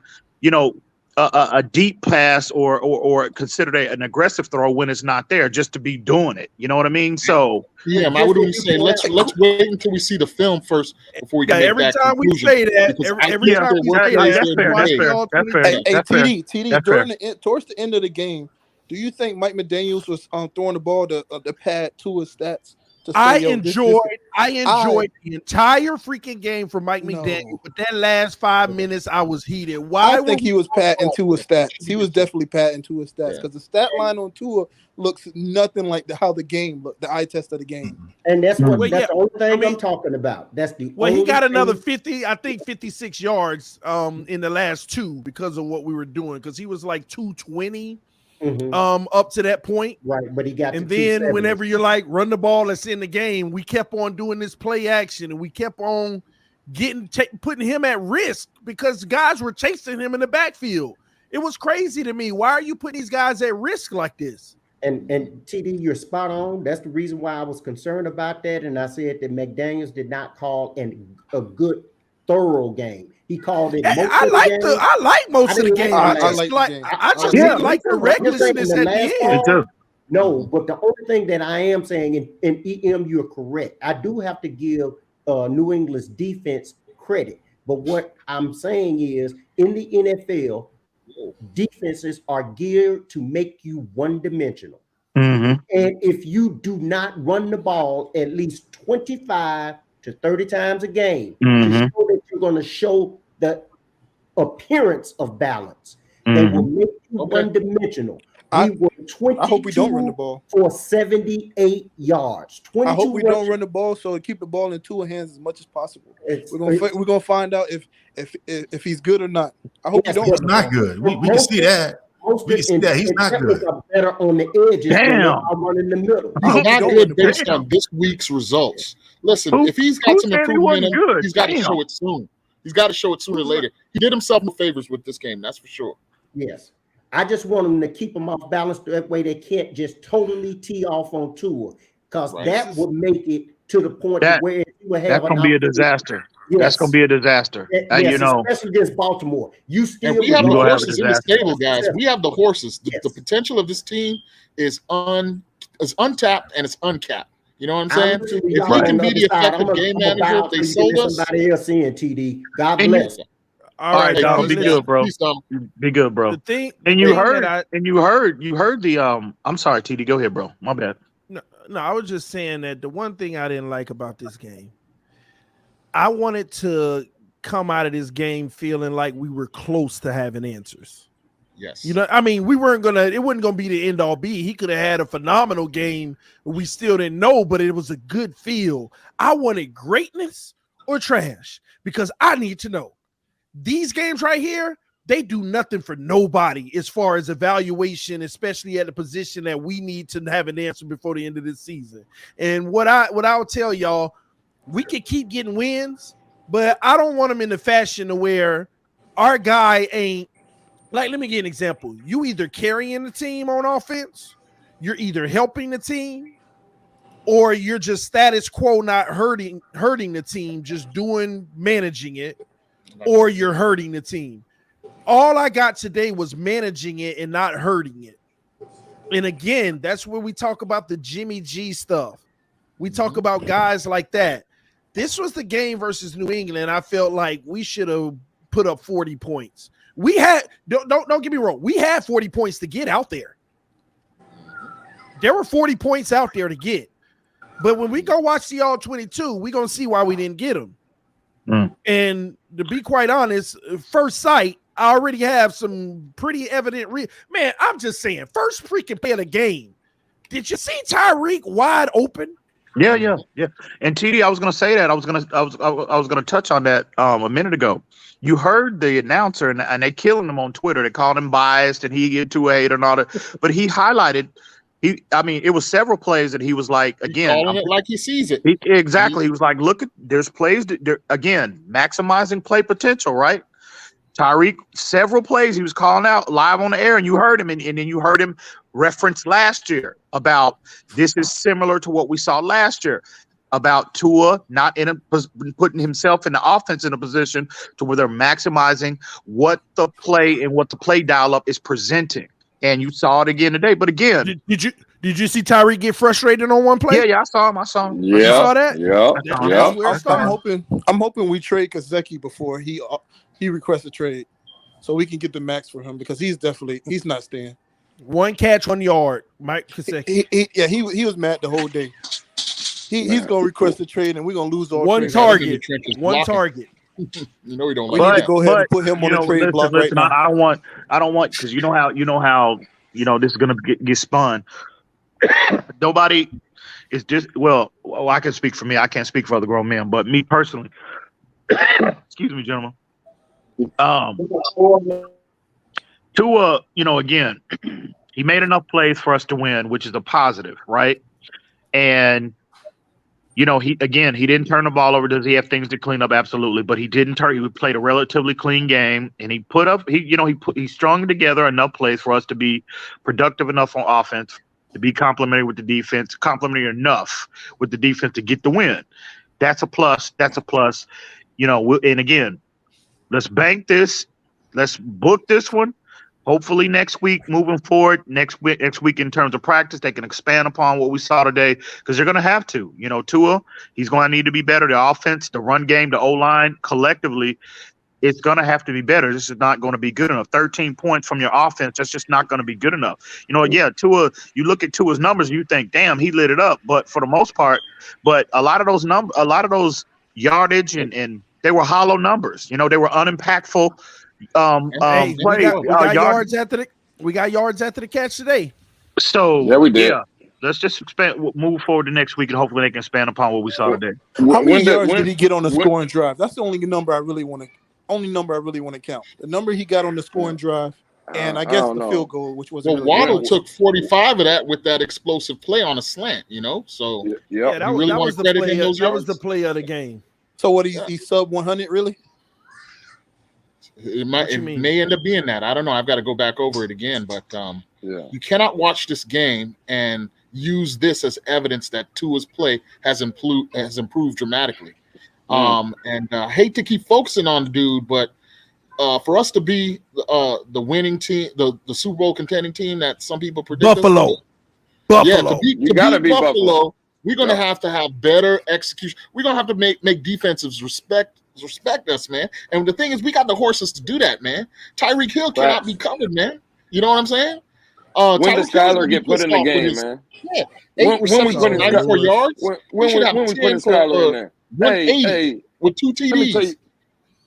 a deep pass or considered an aggressive throw when it's not there, just to be doing it. You know what I mean? So yeah, I would even say let's wait until we see the film first before we can make every that time conclusion. we say that, every time we say that's fair. Hey, TD, towards the end of the game, do you think Mike McDaniels was throwing the ball to pad Tua's stats? I enjoyed the entire freaking game from Mike McDaniel, but that last 5 minutes I was heated. Why? I think he was patting Tua's stats. He was definitely patting Tua's stats because the stat line on Tua looks nothing like how the game looked, the eye test of the game. And that's what that's the only thing I'm talking about. That's the he got another 56 yards in the last two because of what we were doing, because he was like 220. Up to that point, right? But he got, and then whenever you're like run the ball, that's in the game. We kept on doing this play action, and we kept on putting him at risk because guys were chasing him in the backfield. It was crazy to me. Why are you putting these guys at risk like this? And TD, you're spot on. That's the reason why I was concerned about that, and I said that McDaniels did not call a good, thorough game. He called it. I like most of the game. I just didn't like the recklessness at the end. No, but the only thing that I am saying, in EM, you're correct. I do have to give New England's defense credit. But what I'm saying is, in the NFL, defenses are geared to make you one-dimensional. And if you do not run the ball at least 25 to 30 times a game, to show that you're going to show the appearance of balance, they will make you one-dimensional. We were 22 I hope we don't run the ball for 78 yards. I hope we don't run the ball, so keep the ball in Tua's hands as much as possible. We're gonna find out if he's good or not. I hope he don't. He's not good. We can see that. We can see that he's not good. Better on the edges. Damn. I'm running the middle. He's not good based on this week's results. Listen, if he's got some improvement in him, he's got to show it soon. He's got to show it sooner or later. He did himself no favors with this game, that's for sure. Yes. I just want them to keep them off balance. That way they can't just totally tee off on Tua, because that would make it to the point where you would have that's going to be a disaster. Yes. That's going to be a disaster. Yes, especially against Baltimore. You still we have the horses in the stable, guys. We have the horses. The potential of this team is untapped and it's uncapped. You know what I'm saying? If he can be the effective game manager they sold us, somebody else in, TD. God bless. All right, Dom, be good, bro. Be good, bro. You heard the I'm sorry, TD. Go ahead, bro. My bad. No, I was just saying that the one thing I didn't like about this game, I wanted to come out of this game feeling like we were close to having answers. Yes. You know, I mean, it wasn't gonna be the end all be. He could have had a phenomenal game, we still didn't know, but it was a good feel. I wanted greatness or trash, because I need to know. These games right here, they do nothing for nobody as far as evaluation, especially at the position that we need to have an answer before the end of this season. And what I'll tell y'all, we could keep getting wins, but I don't want them in the fashion to where our guy ain't, like, let me give an example. You either carrying the team on offense, you're either helping the team, or you're just status quo, not hurting the team, just managing it, or you're hurting the team. All I got today was managing it and not hurting it. And again, that's where we talk about the Jimmy G stuff. We talk about guys like that. This was the game versus New England. I felt like we should have put up 40 points. We had, don't get me wrong, we had 40 points to get out there. There were 40 points out there to get. But when we go watch the all 22, we're going to see why we didn't get them. And to be quite honest, first sight, I already have some pretty evident man, I'm just saying, first freaking play of the game. Did you see Tyreek wide open? Yeah. And TD, I was going to say that. I was going to touch on that a minute ago. You heard the announcer, and they killing him on Twitter. They called him biased, and he get 2-8 and all that. But he highlighted. It was several plays that he was like, again, calling it like he sees it. Exactly. He was like, look, there's plays again, maximizing play potential, right? Tyreek, several plays he was calling out live on the air, and you heard him, and then you heard him reference last year about this is similar to what we saw last year. about Tua not putting himself in the offense in a position to where they're maximizing what the play and what the play dial-up is presenting. And you saw it again today. But again, did you see Tyreek get frustrated on one play? Yeah, I saw him. Yeah, you saw that? Yeah. I'm hoping we trade Kazeki before he requests a trade, so we can get the max for him because he's not staying. 1 catch, 1 yard, Mike Kazeki. He was mad the whole day. He's gonna request a trade, and we're gonna lose all. One target. You know we don't. We need to go ahead and put him on the trade block right now. I don't want because you know how this is gonna get spun. Nobody is just I can speak for me. I can't speak for other grown men, but me personally. Excuse me, gentlemen. Tua, again, he made enough plays for us to win, which is a positive, right? And he didn't turn the ball over. Does he have things to clean up? Absolutely, but he didn't turn. He played a relatively clean game, and he strung together enough plays for us to be productive enough on offense, to be complementary with the defense, complementary enough with the defense to get the win. That's a plus. And again, let's bank this. Let's book this one. Hopefully next week, moving forward, next week in terms of practice, they can expand upon what we saw today because they're going to have to. Tua, he's going to need to be better. The offense, the run game, the O-line, collectively, it's going to have to be better. This is not going to be good enough. 13 points from your offense, that's just not going to be good enough. Tua, you look at Tua's numbers and you think, damn, he lit it up. But for the most part, a lot of those yardage and they were hollow numbers. They were unimpactful. We got yards after the catch today. So yeah, we did. Yeah, let's just move forward to next week, and hopefully they can expand upon what we saw today. How many yards did he get on the scoring drive? That's the only number I really want to count. The number he got on the scoring drive, and I guess the field goal, which was Waddle took 45 of that with that explosive play on a slant. So that was the play of the game. So what? He sub 100 really? It may end up being that. I don't know. I've got to go back over it again. But you cannot watch this game and use this as evidence that Tua's play has improved dramatically. And I hate to keep focusing on the dude, but for us to be the winning team, the Super Bowl contending team that some people predict, Buffalo. Yeah, to beat Buffalo, we're going to have better execution. We're going to have to make defensives respect us, man. And the thing is, we got the horses to do that, man. Tyreek Hill cannot be covered, man. You know what I'm saying? When does Skyler get put in the game, man? Yeah, 8 receptions, 94 yards. When we put Skyler in there? 180 with 2 TDs. Let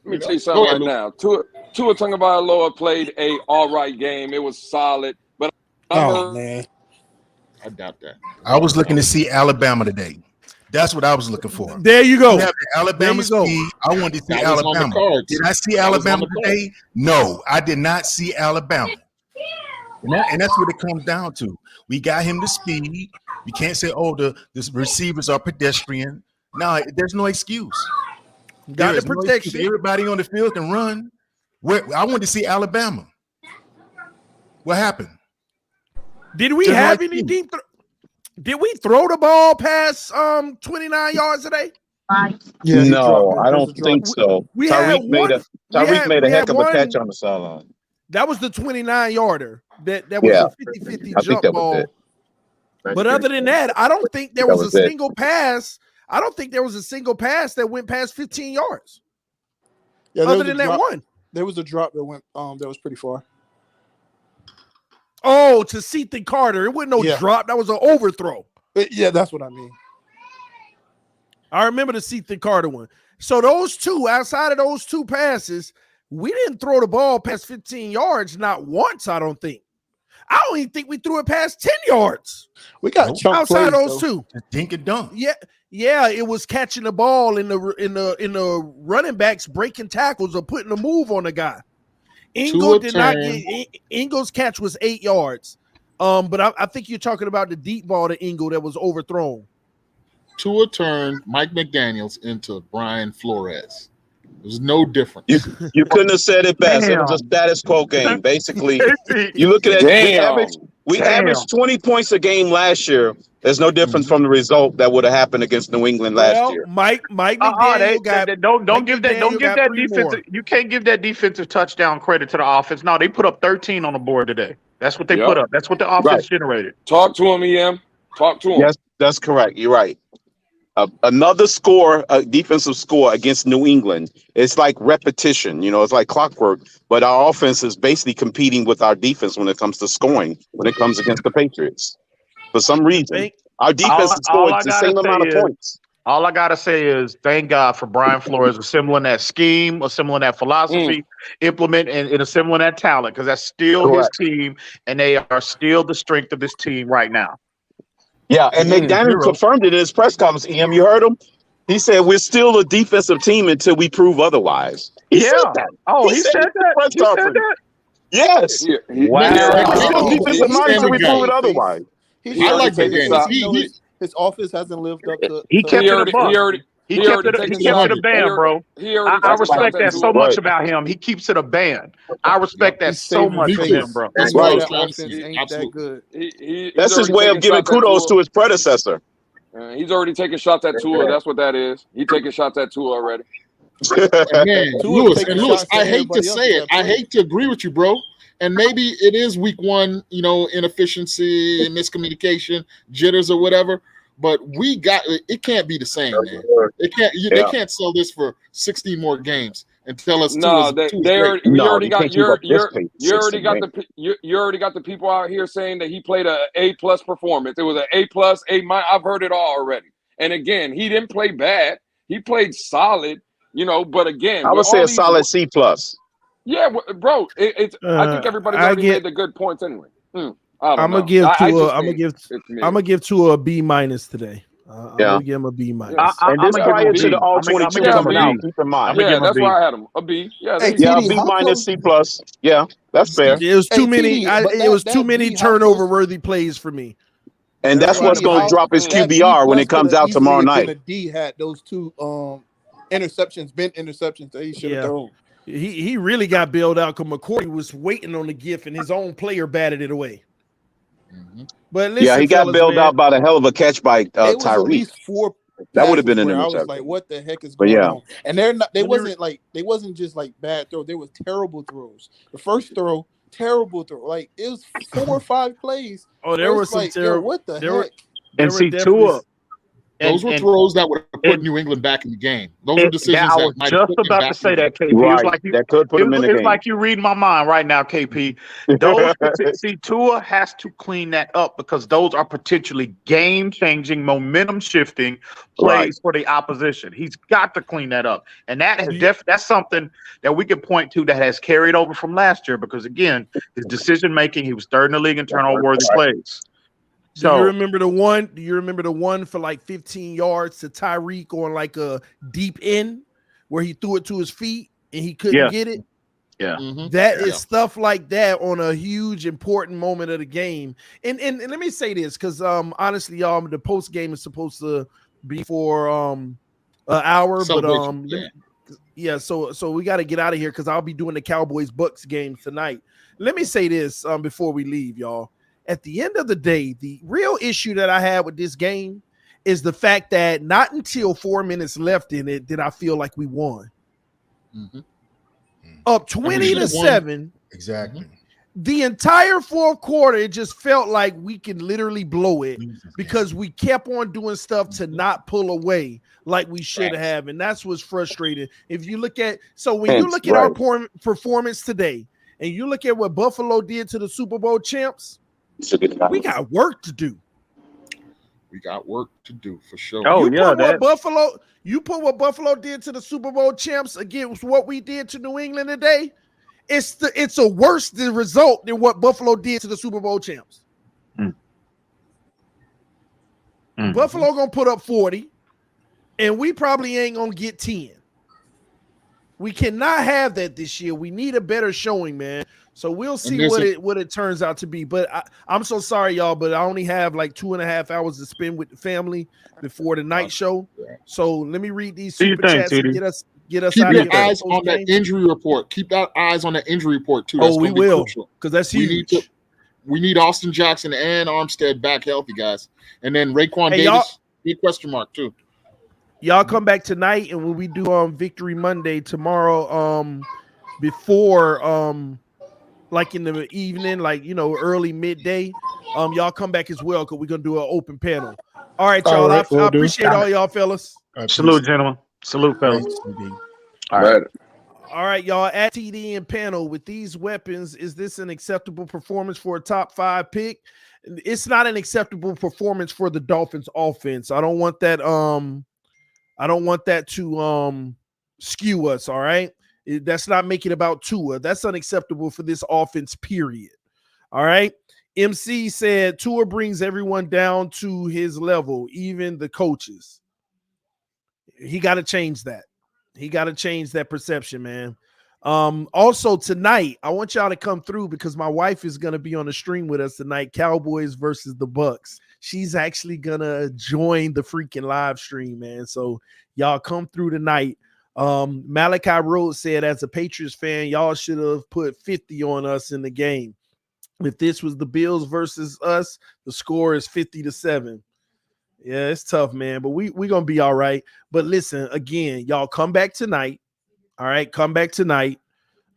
me tell you something right now. Tua Tagovailoa played a all right game. It was solid, but man, I doubt that. I was looking to see Alabama today. That's what I was looking for. There you go. You have the Alabama speed. I wanted to see Alabama. Did I see Alabama today? No, I did not see Alabama. And that's what it comes down to. We got him the speed. You can't say, the receivers are pedestrian. No, there's no excuse. Got the protection. Everybody on the field can run. I wanted to see Alabama. What happened? Did we have any deep? Did we throw the ball past 29 yards today? Yeah, no, I don't think so. Tyreek made a heck of a catch on the sideline. That was the 29-yarder. That was a 50-50 jump ball. But other than that, I don't think there was a single pass. I don't think there was a single pass that went past 15 yards. Yeah, other than that one. There was a drop that went that was pretty far. Oh, to Ethan Carter. It wasn't no drop. That was an overthrow. Yeah, that's what I mean. I remember the Ethan Carter one. So those two, outside of those two passes, we didn't throw the ball past 15 yards, not once, I don't think. I don't even think we threw it past 10 yards. We got outside of those two. Dink and dunk. Yeah, it was catching the ball in the running backs breaking tackles or putting a move on the guy. Ingle's catch was 8 yards. But I think you're talking about the deep ball to Ingle that was overthrown. Tua turned Mike McDaniels into Brian Flores. There's no difference. You couldn't have said it best. It was a status quo game, basically. You look at it, we averaged 20 points a game last year. There's no difference from the result that would have happened against New England last year. Mike McDaniel don't give that defensive. You can't give that defensive touchdown credit to the offense. No, they put up 13 on the board today. That's what they put up. That's what the offense generated. Talk to him, EM. Talk to him. Yes, that's correct. You're right. Another score, a defensive score against New England. It's like repetition. It's like clockwork. But our offense is basically competing with our defense when it comes to scoring. When it comes against the Patriots, for some reason, our defense is scoring the same amount of points. All I gotta say is thank God for Brian Flores assembling that scheme, assembling that philosophy, implement and assembling that talent, because that's still his team, and they are still the strength of this team right now. Yeah, and McDaniel confirmed it in his press conference. EM, you heard him? He said we're still a defensive team until we prove otherwise. He said that. Oh, he said that. He said that. Yes. Wow. Defensive mind until we prove it otherwise. I like that. His offense hasn't lived up to. He kept it a buck. He kept it a band, bro. I respect that so much about him. He keeps it a band. I respect that so much from him, bro. That's right. Ain't that good. That's his way of giving kudos to his predecessor. He's already taking shots at Tua. That's what that is. He taking shots at Tua already. Man, Lewis, I hate to say it. I hate to agree with you, bro. And maybe it is week one, inefficiency and miscommunication, jitters or whatever. But it can't be the same, man. They can't sell this for 16 more games and tell us. No, you already got the people out here saying that he played a A+ performance. It was an A+, A-. I've heard it all already. And again, he didn't play bad. He played solid, But again, I would say a solid C+. Yeah, bro. I think everybody's already made the good points anyway. I'm gonna give Tua a B- today. I'm gonna give him a B-. And this prior to the all 22 coming out. Keep in mind. Yeah, that's why I had him a B. Yeah, B-, C+. Yeah, that's fair. It was too many. It was too many turnover-worthy plays for me. And that's what's going to drop his QBR when it comes out tomorrow night. D had those two interceptions that he should have thrown. He really got bailed out because McCourty was waiting on the gift and his own player batted it away. But listen, he got bailed out by the hell of a catch by Tyreek. At least 4 that would have been an interception. I was like, what the heck is going on? And they wasn't just like bad throws. They was terrible throws. The first throw, terrible throw. Like it was 4 or 5 plays. Oh, there was some terrible. What the heck? And see, Tua. Those were throws that would have put New England back in the game. Those were decisions I was just about to say that, KP. Right. That could put him in the game. It's like you read my mind right now, KP. See, Tua has to clean that up because those are potentially game-changing, momentum-shifting plays for the opposition. He's got to clean that up, and that's something that we can point to that has carried over from last year. Because again, his decision-making, he was third in the league in turnover-worthy plays. Do you remember the one? Do you remember the one for like 15 yards to Tyreek on like a deep end where he threw it to his feet and he couldn't get it? Yeah, that is stuff like that on a huge important moment of the game. And let me say this because honestly, y'all, the post game is supposed to be for an hour, but so we got to get out of here because I'll be doing the Cowboys-Bucks game tonight. Let me say this before we leave, y'all. At the end of the day, the real issue that I had with this game is the fact that not until 4 minutes left in it did I feel like we won. Up 20-7. Exactly. The entire fourth quarter, it just felt like we could literally blow it because we kept on doing stuff to not pull away like we should have. And that's what's frustrating. If you look at our performance today and you look at what Buffalo did to the Super Bowl champs, we got work to do. We got work to do for sure. You put what Buffalo did to the Super Bowl champs against what we did to New England today. It's a worse result than what Buffalo did to the Super Bowl champs. Buffalo gonna put up 40, and we probably ain't gonna get 10. We cannot have that this year. We need a better showing, man. So we'll see what it turns out to be. But I'm so sorry, y'all, but I only have like 2.5 hours to spend with the family before the night show. So let me read these super chats and get us Keep out of here. Keep your eyes on that injury report. Keep that eyes on that injury report too. We will, because that's huge. we need Austin Jackson and Armstead back healthy, guys. And then Raekwon Davis, big question mark too. Y'all come back tonight, and when we do Victory Monday tomorrow, before like in the evening, like early midday, y'all come back as well because we're gonna do an open panel. All right, y'all. I appreciate all y'all fellas. Salute, gentlemen. Salute, fellas. All right. All right, y'all. At TD and panel, with these weapons, is this an acceptable performance for a top 5 pick? It's not an acceptable performance for the Dolphins offense. I don't want that. I don't want that to skew us. All right. That's not making it about Tua. That's unacceptable for this offense, period. All right. MC said Tua brings everyone down to his level, even the coaches. He got to change that. He got to change that perception, man. Also tonight, I want y'all to come through because my wife is going to be on the stream with us tonight, Cowboys versus the Bucks. She's actually going to join the freaking live stream, man. So y'all come through tonight. Malachi Rhodes said, as a Patriots fan, y'all should have put 50 on us in the game. If this was the Bills versus us, the score is 50-7. Yeah, it's tough, man, but we going to be all right. But listen, again, y'all come back tonight. All right, come back tonight.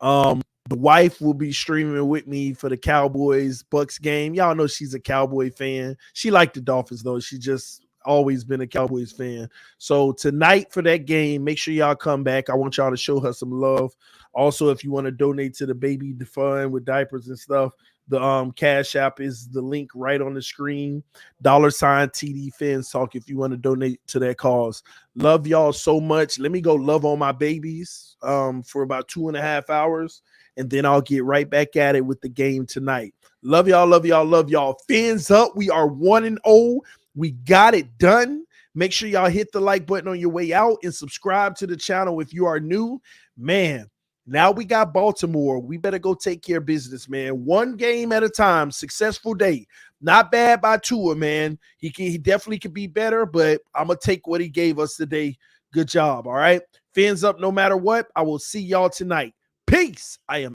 The wife will be streaming with me for the Cowboys Bucks game. Y'all know she's a Cowboy fan. She liked the Dolphins, though. She just always been a Cowboys fan. So tonight for that game, make sure y'all come back. I want y'all to show her some love. Also, if you want to donate to the baby fund with diapers and stuff, the Cash App is the link right on the screen. $ TDPHINSTALK if you want to donate to that cause. Love y'all so much. Let me go love on my babies for about 2.5 hours, and then I'll get right back at it with the game tonight. Love y'all, love y'all, love y'all. Fins up. We are 1-0. We got it done. Make sure y'all hit the like button on your way out and subscribe to the channel if you are new. Man, now we got Baltimore. We better go take care of business, man. One game at a time. Successful day. Not bad by Tua, man. He definitely could be better, but I'm going to take what he gave us today. Good job, all right? Fins up no matter what. I will see y'all tonight. Peace. I am